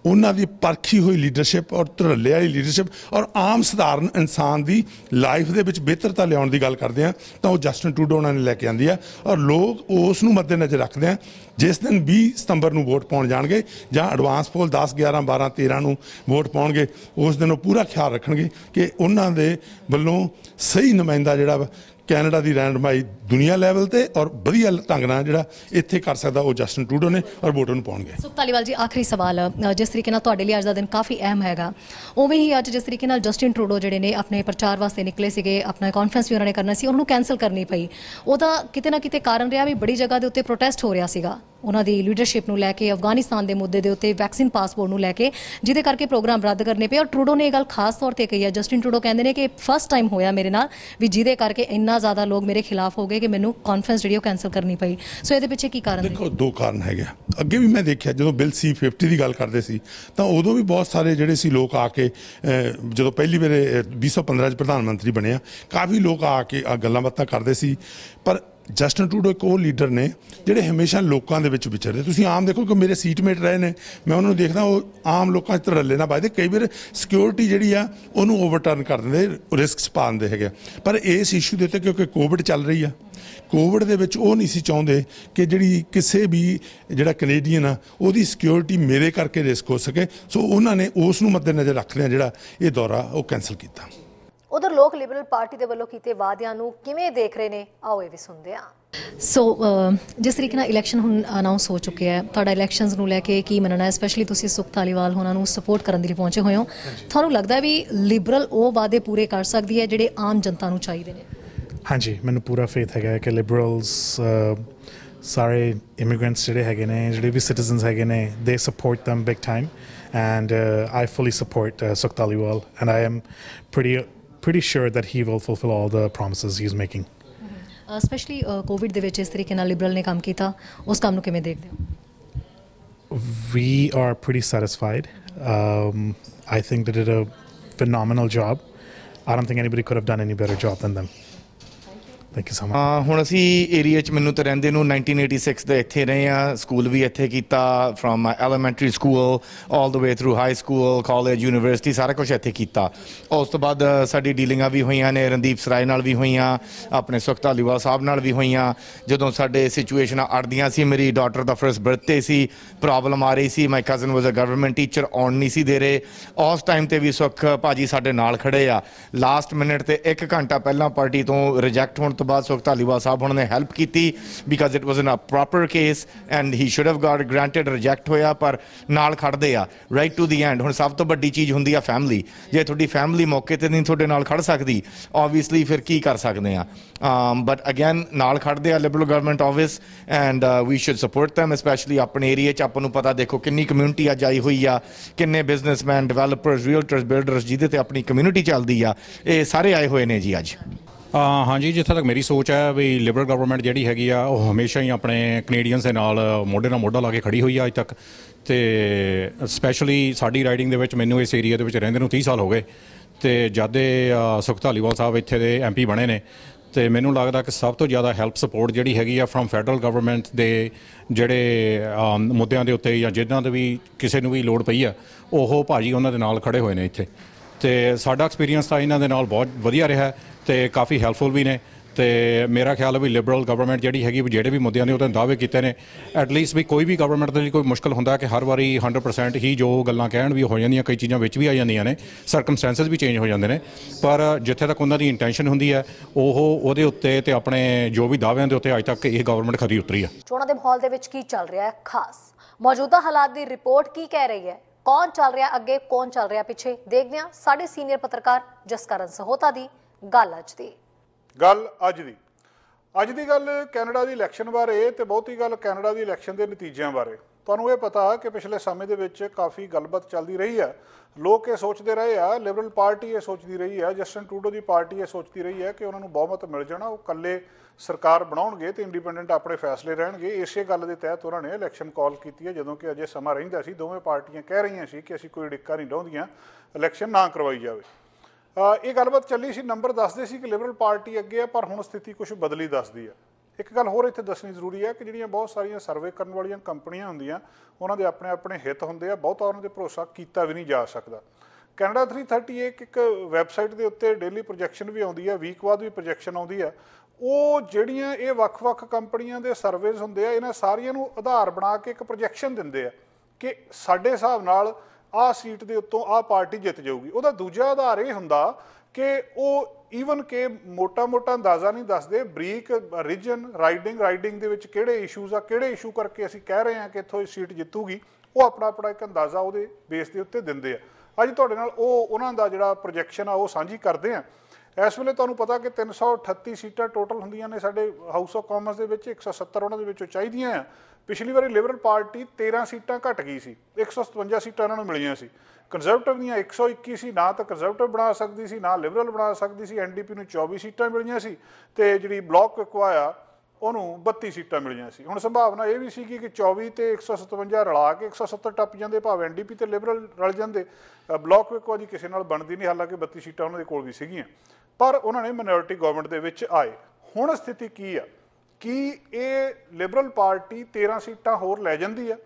ਉਹਨਾਂ ਦੀ ਪਰਖੀ ਹੋਈ ਲੀਡਰਸ਼ਿਪ ਔਰ ਧੜੱਲੇ ਵਾਲੀ ਲੀਡਰਸ਼ਿਪ ਔਰ ਆਮ ਸਧਾਰਨ ਇਨਸਾਨ ਦੀ ਲਾਈਫ ਦੇ ਵਿੱਚ ਬਿਹਤਰਤਾ ਲਿਆਉਣ ਦੀ ਗੱਲ ਕਰਦੇ ਆ ਤਾਂ ਉਹ ਜਸਟਿਨ ਟਰੂਡੋ ਉਹਨਾਂ ਨੇ ਲੈ ਕੇ ਆਂਦੀ ਆ ਔਰ ਲੋਕ ਉਸ ਨੂੰ ਮੱਦੇਨਜ਼ਰ ਰੱਖਦੇ ਆ। ਜਿਸ ਦਿਨ 20 ਸਤੰਬਰ ਨੂੰ ਵੋਟ ਪਾਉਣ ਜਾਣਗੇ ਜਾਂ ਐਡਵਾਂਸ ਪੋਲ 10, 11, 12, 13 ਨੂੰ ਵੋਟ ਪਾਉਣਗੇ ਉਸ ਦਿਨ ਉਹ ਪੂਰਾ ਖਿਆਲ ਰੱਖਣਗੇ ਕਿ ਉਹਨਾਂ ਦੇ ਵੱਲੋਂ ਸਹੀ ਨੁਮਾਇੰਦਾ ਜਿਹੜਾ ਵਾ ਕੈਨੇਡਾ ਦੀ ਰਹਿਨੁਮਾਈ ਦੁਨੀਆ ਲੈਵਲ ਤੇ ਔਰ ਵਧੀਆ ਢੰਗ ਨਾਲ ਜਿਹੜਾ ਇੱਥੇ ਕਰ ਸਕਦਾ ਉਹ ਜਸਟਿਨ ਟਰੂਡੋ ਨੇ ਔਰ ਵੋਟਰ ਨੂੰ ਪਾਉਣਗੇ। ਸੁਖ ਧਾਲੀਵਾਲ ਜੀ ਆਖਰੀ ਸਵਾਲ ਜਿਸ ਤਰੀਕੇ ਨਾਲ ਤੁਹਾਡੇ ਲਈ ਅੱਜ ਦਾ ਦਿਨ ਕਾਫੀ ਅਹਿਮ ਹੈਗਾ ਉਵੇਂ ਹੀ ਅੱਜ ਜਿਸ ਤਰੀਕੇ ਨਾਲ ਜਸਟਿਨ ਟਰੂਡੋ ਜਿਹੜੇ ਨੇ ਆਪਣੇ ਪ੍ਰਚਾਰ ਵਾਸਤੇ ਨਿਕਲੇ ਸੀਗੇ ਆਪਣਾ ਕਾਨਫਰੰਸ ਵੀ ਉਹਨਾਂ ਨੇ ਕਰਨਾ ਸੀ ਉਹਨੂੰ ਕੈਂਸਲ ਕਰਨੀ ਪਈ, ਉਹਦਾ ਕਿਤੇ ਨਾ ਕਿਤੇ ਕਾਰਨ ਰਿਹਾ ਵੀ ਬੜੀ ਜਗ੍ਹਾ ਦੇ ਉੱਤੇ ਪ੍ਰੋਟੈਸਟ ਹੋ ਰਿਹਾ ਸੀਗਾ ਉਹਨਾਂ ਦੀ ਲੀਡਰਸ਼ਿਪ ਨੂੰ ਲੈ ਕੇ ਅਫਗਾਨਿਸਤਾਨ ਦੇ ਮੁੱਦੇ ਦੇ ਉੱਤੇ ਵੈਕਸੀਨ ਪਾਸਪੋਰਟ ਨੂੰ ਲੈ ਕੇ ਜਿਹਦੇ ਕਰਕੇ ਪ੍ਰੋਗਰਾਮ ਰੱਦ ਕਰਨੇ ਪਏ। ਔਰ ਟਰੂਡੋ ਨੇ ਇਹ ਗੱਲ ਖਾਸ ਤੌਰ ਤੇ ਕਹੀ ਹੈ ਜਸਟਿਨ ਟਰੂਡੋ ਕਹਿੰਦੇ ਨੇ ਕਿ ਫਸਟ ਟਾਈਮ ਹੋਇਆ ਮੇਰੇ ਨਾਲ ਵੀ ਜਿਹਦੇ ਕਰਕੇ ਇੰਨਾ ਜ਼ਿਆਦਾ ਲੋਕ ਮੇਰੇ ਖਿਲਾਫ ਹੋ ਗਏ ਕਿ ਮੈਨੂੰ ਕਾਨਫਰੰਸ ਜਿਹੜੀ ਉਹ ਕੈਂਸਲ ਕਰਨੀ ਪਈ। ਸੋ ਇਹਦੇ ਪਿੱਛੇ ਕੀ ਕਾਰਨ? ਦੇਖੋ ਦੋ ਕਾਰਨ ਹੈਗੇ ਅੱਗੇ ਵੀ ਮੈਂ ਦੇਖਿਆ ਜਦੋਂ ਬਿੱਲ C-50 ਦੀ ਗੱਲ ਕਰਦੇ ਸੀ ਤਾਂ ਉਦੋਂ ਵੀ ਬਹੁਤ ਸਾਰੇ ਜਿਹੜੇ ਸੀ ਲੋਕ ਆ ਕੇ ਜਦੋਂ ਪਹਿਲੀ ਵੇਲੇ 2015 'ਚ ਪ੍ਰਧਾਨ ਮੰਤਰੀ ਬਣਿਆ ਕਾਫੀ ਲੋਕ ਆ ਕੇ ਗੱਲਾਂ ਬਾਤਾਂ ਕਰਦੇ ਸੀ ਪਰ ਜਸਟਿਨ ਟਰੂਡੋ ਇੱਕ ਉਹ ਲੀਡਰ ਨੇ ਜਿਹੜੇ ਹਮੇਸ਼ਾ ਲੋਕਾਂ ਦੇ ਵਿੱਚ ਵਿਚਰਦੇ। ਤੁਸੀਂ ਆਮ ਦੇਖੋ ਕਿ ਮੇਰੇ ਸੀਟਮੇਟ ਰਹੇ ਨੇ ਮੈਂ ਉਹਨਾਂ ਨੂੰ ਦੇਖਦਾ ਉਹ ਆਮ ਲੋਕਾਂ 'ਚ ਧੜੱਲੇ ਨਾਲ ਵੱਜਦੇ ਕਈ ਵਾਰ ਸਿਕਿਉਰਿਟੀ ਜਿਹੜੀ ਆ ਉਹਨੂੰ ਓਵਰਟਰਨ ਕਰ ਦਿੰਦੇ ਰਿਸਕਸ ਪਾ ਦਿੰਦੇ ਹੈਗੇ ਪਰ ਇਸ ਇਸ਼ੂ ਦੇ ਉੱਤੇ ਕਿਉਂਕਿ ਕੋਵਿਡ ਚੱਲ ਰਹੀ ਆ ਕੋਵਿਡ ਦੇ ਵਿੱਚ ਉਹ ਨਹੀਂ ਸੀ ਚਾਹੁੰਦੇ ਕਿ ਜਿਹੜੀ ਕਿਸੇ ਵੀ ਜਿਹੜਾ ਕੈਨੇਡੀਅਨ ਆ ਉਹਦੀ ਸਿਕਿਉਰਿਟੀ ਮੇਰੇ ਕਰਕੇ ਰਿਸਕ ਹੋ ਸਕੇ ਸੋ ਉਹਨਾਂ ਨੇ ਉਸ ਨੂੰ ਮੱਦੇਨਜ਼ਰ ਰੱਖਦਿਆਂ ਜਿਹੜਾ ਇਹ ਦੌਰਾ ਉਹ ਕੈਂਸਲ ਕੀਤਾ। ਉਧਰ ਲੋਕ ਲਿਬਰਲ ਪਾਰਟੀ ਦੇ ਵੱਲੋਂ ਕੀਤੇ ਵਾਅਦਿਆਂ ਨੂੰ ਕਿਵੇਂ ਦੇਖ ਰਹੇ ਨੇ ਆਓ ਇਹ ਵੀ ਸੁਣਦੇ ਹਾਂ। ਸੋ ਜਿਸ ਤਰੀਕੇ ਨਾਲ ਇਲੈਕਸ਼ਨ ਹੁਣ ਅਨਾਉਂਸ ਹੋ ਚੁੱਕਿਆ ਹੈ ਤੁਹਾਡਾ ਇਲੈਕਸ਼ਨਸ ਨੂੰ ਲੈ ਕੇ ਕੀ ਮੰਨਣਾ ਹੈ ਸਪੈਸ਼ਲੀ ਤੁਸੀਂ ਸੁਖ ਧਾਲੀਵਾਲ ਹੋਣਾ ਨੂੰ ਸਪੋਰਟ ਕਰਨ ਦੇ ਲਈ ਪਹੁੰਚੇ ਹੋਏ ਹੋ ਤੁਹਾਨੂੰ ਲੱਗਦਾ ਵੀ ਲਿਬਰਲ ਉਹ ਵਾਅਦੇ ਪੂਰੇ ਕਰ ਸਕਦੀ ਹੈ ਜਿਹੜੇ ਆਮ ਜਨਤਾ ਨੂੰ ਚਾਹੀਦੇ ਨੇ? ਹਾਂਜੀ ਮੈਨੂੰ ਪੂਰਾ ਫੇਥ ਹੈਗਾ ਕਿ ਲਿਬਰਲਸ ਸਾਰੇ ਇਮੀਗ੍ਰੈਂਟਸ ਜਿਹੜੇ ਹੈਗੇ ਨੇ ਜਿਹੜੇ ਵੀ ਸਿਟੀਜ਼ਨਸ ਹੈਗੇ ਨੇ ਦੇ support them big time and I fully support Sukh Dhaliwal and I am pretty sure that he will fulfill all the promises he's making. Especially COVID ਦੇ ਵਿੱਚ ਇਸ ਤਰੀਕੇ ਨਾਲ ਲਿਬਰਲ ਨੇ ਕੰਮ ਕੀਤਾ ਉਸ ਕੰਮ ਨੂੰ ਕਿਵੇਂ ਦੇਖਦੇ ਹੋ? We are pretty satisfied. I think they did a phenomenal job. I don't think anybody could have done any better job than them. Thank you so much. ਹੁਣ ਅਸੀਂ ਏਰੀਆ 'ਚ ਮੈਨੂੰ ਤਾਂ ਰਹਿੰਦੇ ਨੂੰ 1986 ਦੇ ਇੱਥੇ ਰਹੇ ਹਾਂ, ਸਕੂਲ ਵੀ ਇੱਥੇ ਕੀਤਾ, from elementary school all the way through high school, college, university, ਸਾਰਾ ਕੁਛ ਇੱਥੇ ਕੀਤਾ। ਉਸ ਤੋਂ ਬਾਅਦ ਸਾਡੀ ਡੀਲਿੰਗਾਂ ਵੀ ਹੋਈਆਂ ਨੇ, ਰਣਦੀਪ ਸਰਾਏ ਨਾਲ ਵੀ ਹੋਈਆਂ, ਆਪਣੇ ਸੁਖ ਧਾਲੀਵਾਲ ਸਾਹਿਬ ਨਾਲ ਵੀ ਹੋਈਆਂ। ਜਦੋਂ ਸਾਡੇ ਸਿਚੁਏਸ਼ਨਾਂ ਅੜਦੀਆਂ ਸੀ, ਮੇਰੀ ਡਾਟਰ ਦਾ ਫਰਸਟ ਬਰਥਡੇ ਸੀ, ਪ੍ਰੋਬਲਮ ਆ ਰਹੀ ਸੀ, my cousin was a government teacher, ਆਉਣ ਨਹੀਂ ਸੀ ਦੇ ਰਹੇ, ਉਸ ਟਾਈਮ 'ਤੇ ਵੀ ਸੁਖ ਭਾਜੀ ਸਾਡੇ ਨਾਲ ਖੜੇ ਆ। ਲਾਸਟ ਮਿੰਟ 'ਤੇ 1 ਘੰਟਾ ਪਹਿਲਾਂ ਪਾਰਟੀ ਤੋਂ ਰਿਜੈਕਟ ਹੋਣ ਤੋਂ ਬਾਅਦ ਸੁਖ ਧਾਲੀਵਾਲ ਸਾਹਿਬ ਉਹਨਾਂ ਨੇ ਹੈਲਪ ਕੀਤੀ, because it was in a proper case and he should have got granted, reject ਹੋਇਆ ਪਰ ਨਾਲ ਖੜਦੇ ਆ ਰਾਈਟ ਟੂ ਦੀ ਐਂਡ। ਹੁਣ ਸਭ ਤੋਂ ਵੱਡੀ ਚੀਜ਼ ਹੁੰਦੀ ਆ ਫੈਮਿਲੀ। ਜੇ ਤੁਹਾਡੀ ਫੈਮਿਲੀ ਮੌਕੇ 'ਤੇ ਨਹੀਂ ਤੁਹਾਡੇ ਨਾਲ ਖੜ ਸਕਦੀ, ਓਬਵੀਅਸਲੀ ਫਿਰ ਕੀ ਕਰ ਸਕਦੇ ਆ। ਬਟ ਅਗੇਨ ਨਾਲ ਖੜਦੇ ਆ liberal government office and we should support them, specially ਆਪਣੇ ਏਰੀਏ 'ਚ। ਆਪਾਂ ਨੂੰ ਪਤਾ ਦੇਖੋ ਕਿੰਨੀ ਕਮਿਊਨਿਟੀ ਅੱਜ ਆਈ ਹੋਈ ਆ, ਕਿੰਨੇ ਬਿਜ਼ਨਸਮੈਨ, ਡਿਵੈਲਪਰਸ, ਰੀਅਲਟਰਸ, ਬਿਲਡਰਸ ਜਿਹਦੇ 'ਤੇ ਆਪਣੀ ਕਮਿਊਨਿਟੀ ਚੱਲਦੀ ਆ, ਇਹ ਸਾਰੇ ਆਏ ਹੋਏ ਨੇ ਜੀ ਅੱਜ। ਹਾਂਜੀ, ਜਿੱਥੇ ਤੱਕ ਮੇਰੀ ਸੋਚ ਹੈ ਵੀ ਲਿਬਰਲ ਗਵਰਨਮੈਂਟ ਜਿਹੜੀ ਹੈਗੀ ਆ ਉਹ ਹਮੇਸ਼ਾ ਹੀ ਆਪਣੇ ਕੈਨੇਡੀਅਨਸ ਦੇ ਨਾਲ ਮੋਢੇ ਨਾਲ ਮੋਢਾ ਲਾ ਕੇ ਖੜੀ ਹੋਈ ਆ ਅੱਜ ਤੱਕ। ਅਤੇ ਸਪੈਸ਼ਲੀ ਸਾਡੀ ਰਾਈਡਿੰਗ ਦੇ ਵਿੱਚ ਮੈਨੂੰ ਇਸ ਏਰੀਆ ਦੇ ਵਿੱਚ ਰਹਿੰਦੇ ਨੂੰ 30 ਸਾਲ ਹੋ ਗਏ, ਅਤੇ ਜਦ ਦੇ ਸੁਖ ਧਾਲੀਵਾਲ ਸਾਹਿਬ ਇੱਥੇ ਦੇ MP ਬਣੇ ਨੇ, ਅਤੇ ਮੈਨੂੰ ਲੱਗਦਾ ਕਿ ਸਭ ਤੋਂ ਜ਼ਿਆਦਾ ਹੈਲਪ ਸਪੋਰਟ ਜਿਹੜੀ ਹੈਗੀ ਆ ਫਰੋਮ ਫੈਡਰਲ ਗਵਰਨਮੈਂਟ ਦੇ ਜਿਹੜੇ ਮੁੱਦਿਆਂ ਦੇ ਉੱਤੇ ਜਾਂ ਜਿਨ੍ਹਾਂ ਦੇ ਵੀ ਕਿਸੇ ਨੂੰ ਵੀ ਲੋੜ ਪਈ ਆ, ਉਹ ਭਾਜੀ ਉਹਨਾਂ ਦੇ ਨਾਲ ਖੜੇ ਹੋਏ ਨੇ ਇੱਥੇ। ਅਤੇ ਸਾਡਾ ਐਕਸਪੀਰੀਅੰਸ ਤਾਂ ਇਹਨਾਂ ਦੇ ਨਾਲ ਬਹੁਤ ਵਧੀਆ ਰਿਹਾ ਅਤੇ ਕਾਫੀ ਹੈਲਪਫੁਲ ਵੀ ਨੇ। ਅਤੇ ਮੇਰਾ ਖਿਆਲ ਹੈ ਵੀ ਲਿਬਰਲ ਗਵਰਨਮੈਂਟ ਜਿਹੜੀ ਹੈਗੀ ਜਿਹੜੇ ਵੀ ਮੁੱਦਿਆਂ ਨੇ ਉਹਦੇ ਦਾਅਵੇ ਕੀਤੇ ਨੇ, ਐਟਲੀਸਟ ਵੀ ਕੋਈ ਵੀ ਗਵਰਨਮੈਂਟ ਦੇ ਲਈ ਕੋਈ ਮੁਸ਼ਕਿਲ ਹੁੰਦਾ ਕਿ ਹਰ ਵਾਰੀ 100% ਹੀ ਜੋ ਗੱਲਾਂ ਕਹਿਣ ਵੀ ਹੋ ਜਾਂਦੀਆਂ, ਕਈ ਚੀਜ਼ਾਂ ਵਿੱਚ ਵੀ ਆ ਜਾਂਦੀਆਂ ਨੇ, ਸਰਕਮਸਟੈਂਸਸ ਵੀ ਚੇਂਜ ਹੋ ਜਾਂਦੇ ਨੇ, ਪਰ ਜਿੱਥੇ ਤੱਕ ਉਹਨਾਂ ਦੀ ਇੰਟੈਂਸ਼ਨ ਹੁੰਦੀ ਹੈ ਉਹਦੇ ਉੱਤੇ ਅਤੇ ਆਪਣੇ ਜੋ ਵੀ ਦਾਅਵਿਆਂ ਦੇ ਉੱਤੇ ਅੱਜ ਤੱਕ ਇਹ ਗਵਰਨਮੈਂਟ ਖਰੀ ਉਤਰੀ ਆ। ਚੋਣਾਂ ਦੇ ਮਾਹੌਲ ਦੇ ਵਿੱਚ ਕੀ ਚੱਲ ਰਿਹਾ ਹੈ ਖਾਸ, ਮੌਜੂਦਾ ਹਾਲਾਤ ਦੀ ਰਿਪੋਰਟ ਕੀ ਕਹਿ ਰਹੀ ਹੈ, ਕੌਣ ਚੱਲ ਰਿਹਾ ਅੱਗੇ, ਕੌਣ ਚੱਲ ਰਿਹਾ ਪਿੱਛੇ, ਦੇਖਦੇ ਹਾਂ ਸਾਡੇ ਸੀਨੀਅਰ ਪੱਤਰਕਾਰ ਜਸਕਰਨ ਸਹੋਤਾ ਦੀ ਗੱਲ ਅੱਜ ਦੀ। ਅੱਜ ਦੀ ਗੱਲ ਕੈਨੇਡਾ ਦੀ ਇਲੈਕਸ਼ਨ ਬਾਰੇ ਤੇ ਬਹੁਤੀ ਗੱਲ ਕੈਨੇਡਾ ਦੀ ਇਲੈਕਸ਼ਨ ਦੇ ਨਤੀਜਿਆਂ ਬਾਰੇ। ਤੁਹਾਨੂੰ ਇਹ ਪਤਾ ਕਿ ਪਿਛਲੇ ਸਮੇਂ ਦੇ ਵਿੱਚ ਕਾਫੀ ਗੱਲਬਾਤ ਚੱਲਦੀ ਰਹੀ ਹੈ, ਲੋਕ ਇਹ ਸੋਚਦੇ ਰਹੇ ਆ, ਲਿਬਰਲ ਪਾਰਟੀ ਇਹ ਸੋਚਦੀ ਰਹੀ ਹੈ, ਜਸਟਿਨ ਟਰੂਡੋ ਦੀ ਪਾਰਟੀ ਇਹ ਸੋਚਦੀ ਰਹੀ ਹੈ ਕਿ ਉਹਨਾਂ ਨੂੰ ਬਹੁਮਤ ਮਿਲ ਜਾਣਾ, ਉਹ ਇਕੱਲੇ ਸਰਕਾਰ ਬਣਾਉਣਗੇ ਤੇ ਇੰਡੀਪੈਂਡੈਂਟ ਆਪਣੇ ਫੈਸਲੇ ਰਹਿਣਗੇ। ਇਸੇ ਗੱਲ ਦੇ ਤਹਿਤ ਉਹਨਾਂ ਨੇ ਇਲੈਕਸ਼ਨ ਕਾਲ ਕੀਤੀ ਹੈ, ਜਦੋਂ ਕਿ ਅਜੇ ਸਮਾਂ ਰਹਿੰਦਾ ਸੀ। ਦੋਵੇਂ ਪਾਰਟੀਆਂ ਕਹਿ ਰਹੀਆਂ ਸੀ ਕਿ ਅਸੀਂ ਕੋਈ ਅੜਿੱਕਾ ਨਹੀਂ ਲਾਉਂਦੀਆਂ, ਇਲੈਕਸ਼ਨ ਨਾ ਕਰਵਾਈ ਜਾਵੇ। ਇਹ ਗੱਲਬਾਤ ਚੱਲੀ ਸੀ, ਨੰਬਰ ਦੱਸਦੇ ਸੀ ਕਿ ਲਿਬਰਲ ਪਾਰਟੀ ਅੱਗੇ ਹੈ, ਪਰ ਹੁਣ ਸਥਿਤੀ ਕੁਝ ਬਦਲੀ ਦੱਸਦੀ ਹੈ। ਇੱਕ ਗੱਲ ਹੋਰ ਇੱਥੇ ਦੱਸਣੀ ਜ਼ਰੂਰੀ ਹੈ ਕਿ ਜਿਹੜੀਆਂ ਬਹੁਤ ਸਾਰੀਆਂ ਸਰਵੇ ਕਰਨ ਵਾਲੀਆਂ ਕੰਪਨੀਆਂ ਹੁੰਦੀਆਂ, ਉਹਨਾਂ ਦੇ ਆਪਣੇ ਆਪਣੇ ਹਿੱਤ ਹੁੰਦੇ ਆ, ਬਹੁਤਾ ਉਹਨਾਂ 'ਤੇ ਭਰੋਸਾ ਕੀਤਾ ਵੀ ਨਹੀਂ ਜਾ ਸਕਦਾ। ਕੈਨੇਡਾ 330 ਇੱਕ ਵੈਬਸਾਈਟ ਦੇ ਉੱਤੇ ਡੇਲੀ ਪ੍ਰੋਜੈਕਸ਼ਨ ਵੀ ਆਉਂਦੀ ਹੈ, ਵੀਕ ਬਾਅਦ ਵੀ ਪ੍ਰੋਜੈਕਸ਼ਨ ਆਉਂਦੀ ਹੈ। ਉਹ ਜਿਹੜੀਆਂ ਇਹ ਵੱਖ-ਵੱਖ ਕੰਪਨੀਆਂ ਦੇ ਸਰਵੇਜ਼ ਹੁੰਦੇ ਆ, ਇਹਨਾਂ ਸਾਰੀਆਂ ਨੂੰ ਆਧਾਰ ਬਣਾ ਕੇ ਇੱਕ ਪ੍ਰੋਜੈਕਸ਼ਨ ਦਿੰਦੇ ਆ ਕਿ ਸਾਡੇ ਹਿਸਾਬ ਨਾਲ ਆਹ ਸੀਟ ਦੇ ਉੱਤੋਂ ਆਹ ਪਾਰਟੀ ਜਿੱਤ ਜਾਊਗੀ। ਉਹਦਾ ਦੂਜਾ ਆਧਾਰ ਇਹ ਹੁੰਦਾ ਕਿ ਉਹ ਈਵਨ ਕਿ ਮੋਟਾ ਅੰਦਾਜ਼ਾ ਨਹੀਂ ਦੱਸਦੇ, ਬਰੀਕ ਰੀਜਨ ਰਾਈਡਿੰਗ ਦੇ ਵਿੱਚ ਕਿਹੜੇ ਇਸ਼ੂਜ਼ ਆ, ਕਿਹੜੇ ਇਸ਼ੂ ਕਰਕੇ ਅਸੀਂ ਕਹਿ ਰਹੇ ਹਾਂ ਕਿ ਇੱਥੋਂ ਇਹ ਸੀਟ ਜਿੱਤੂਗੀ, ਉਹ ਆਪਣਾ ਇੱਕ ਅੰਦਾਜ਼ਾ ਉਹਦੇ ਬੇਸ ਦੇ ਉੱਤੇ ਦਿੰਦੇ ਆ। ਅੱਜ ਤੁਹਾਡੇ ਨਾਲ ਉਹਨਾਂ ਦਾ ਜਿਹੜਾ ਪ੍ਰੋਜੈਕਸ਼ਨ ਆ ਉਹ ਸਾਂਝੀ ਕਰਦੇ ਆ। ਇਸ ਵੇਲੇ ਤੁਹਾਨੂੰ ਪਤਾ ਕਿ 338 ਸੀਟਾਂ ਟੋਟਲ ਹੁੰਦੀਆਂ ਨੇ ਸਾਡੇ ਹਾਊਸ ਆਫ ਕਾਮਨਸ ਦੇ ਵਿੱਚ, 170 ਉਹਨਾਂ ਦੇ ਵਿੱਚੋਂ ਚਾਹੀਦੀਆਂ ਆ। ਪਿਛਲੀ ਵਾਰੀ ਲਿਬਰਲ ਪਾਰਟੀ 13 ਸੀਟਾਂ ਘਟ ਗਈ ਸੀ, 157 ਸੀਟਾਂ ਇਹਨਾਂ ਨੂੰ ਮਿਲੀਆਂ ਸੀ। ਕੰਜ਼ਰਵੇਟਿਵ ਦੀਆਂ 121 ਸੀ, ਨਾ ਤਾਂ ਕੰਜ਼ਰਵੇਟਿਵ ਬਣਾ ਸਕਦੀ ਸੀ ਨਾ ਲਿਬਰਲ ਬਣਾ ਸਕਦੀ ਸੀ। NDP ਨੂੰ 24 ਸੀਟਾਂ ਮਿਲੀਆਂ ਸੀ ਤੇ ਜਿਹੜੀ ਬਲੌਕ ਕੁਆਇਆ ਉਹਨੂੰ 32 ਸੀਟਾਂ ਮਿਲੀਆਂ ਸੀ। ਹੁਣ ਸੰਭਾਵਨਾ ਇਹ ਵੀ ਸੀਗੀ ਕਿ 24 ਤੇ 157 ਰਲਾ ਕੇ 170 ਟੱਪ ਜਾਂਦੇ, ਭਾਵੇਂ NDP ਤੇ ਲਿਬਰਲ ਰਲ ਜਾਂਦੇ। ਬਲੌਕ ਕੁਆ ਜੀ ਕਿਸੇ ਨਾਲ ਬਣਦੀ ਨਹੀਂ, ਹਾਲਾਂਕਿ 32 ਸੀਟਾਂ ਉਹਨਾਂ ਦੇ ਕੋਲ ਵੀ ਸੀਗੀਆਂ, ਪਰ ਉਹਨਾਂ ਨੇ ਮਾਈਨੋਰਿਟੀ ਗਵਰਨਮੈਂਟ ਦੇ ਵਿੱਚ ਆਏ। ਹੁਣ ਸਥਿਤੀ ਕੀ ਆ ਕਿ ਇਹ ਲਿਬਰਲ ਪਾਰਟੀ 13 ਸੀਟਾਂ ਹੋਰ ਲੈ ਜਾਂਦੀ ਆ,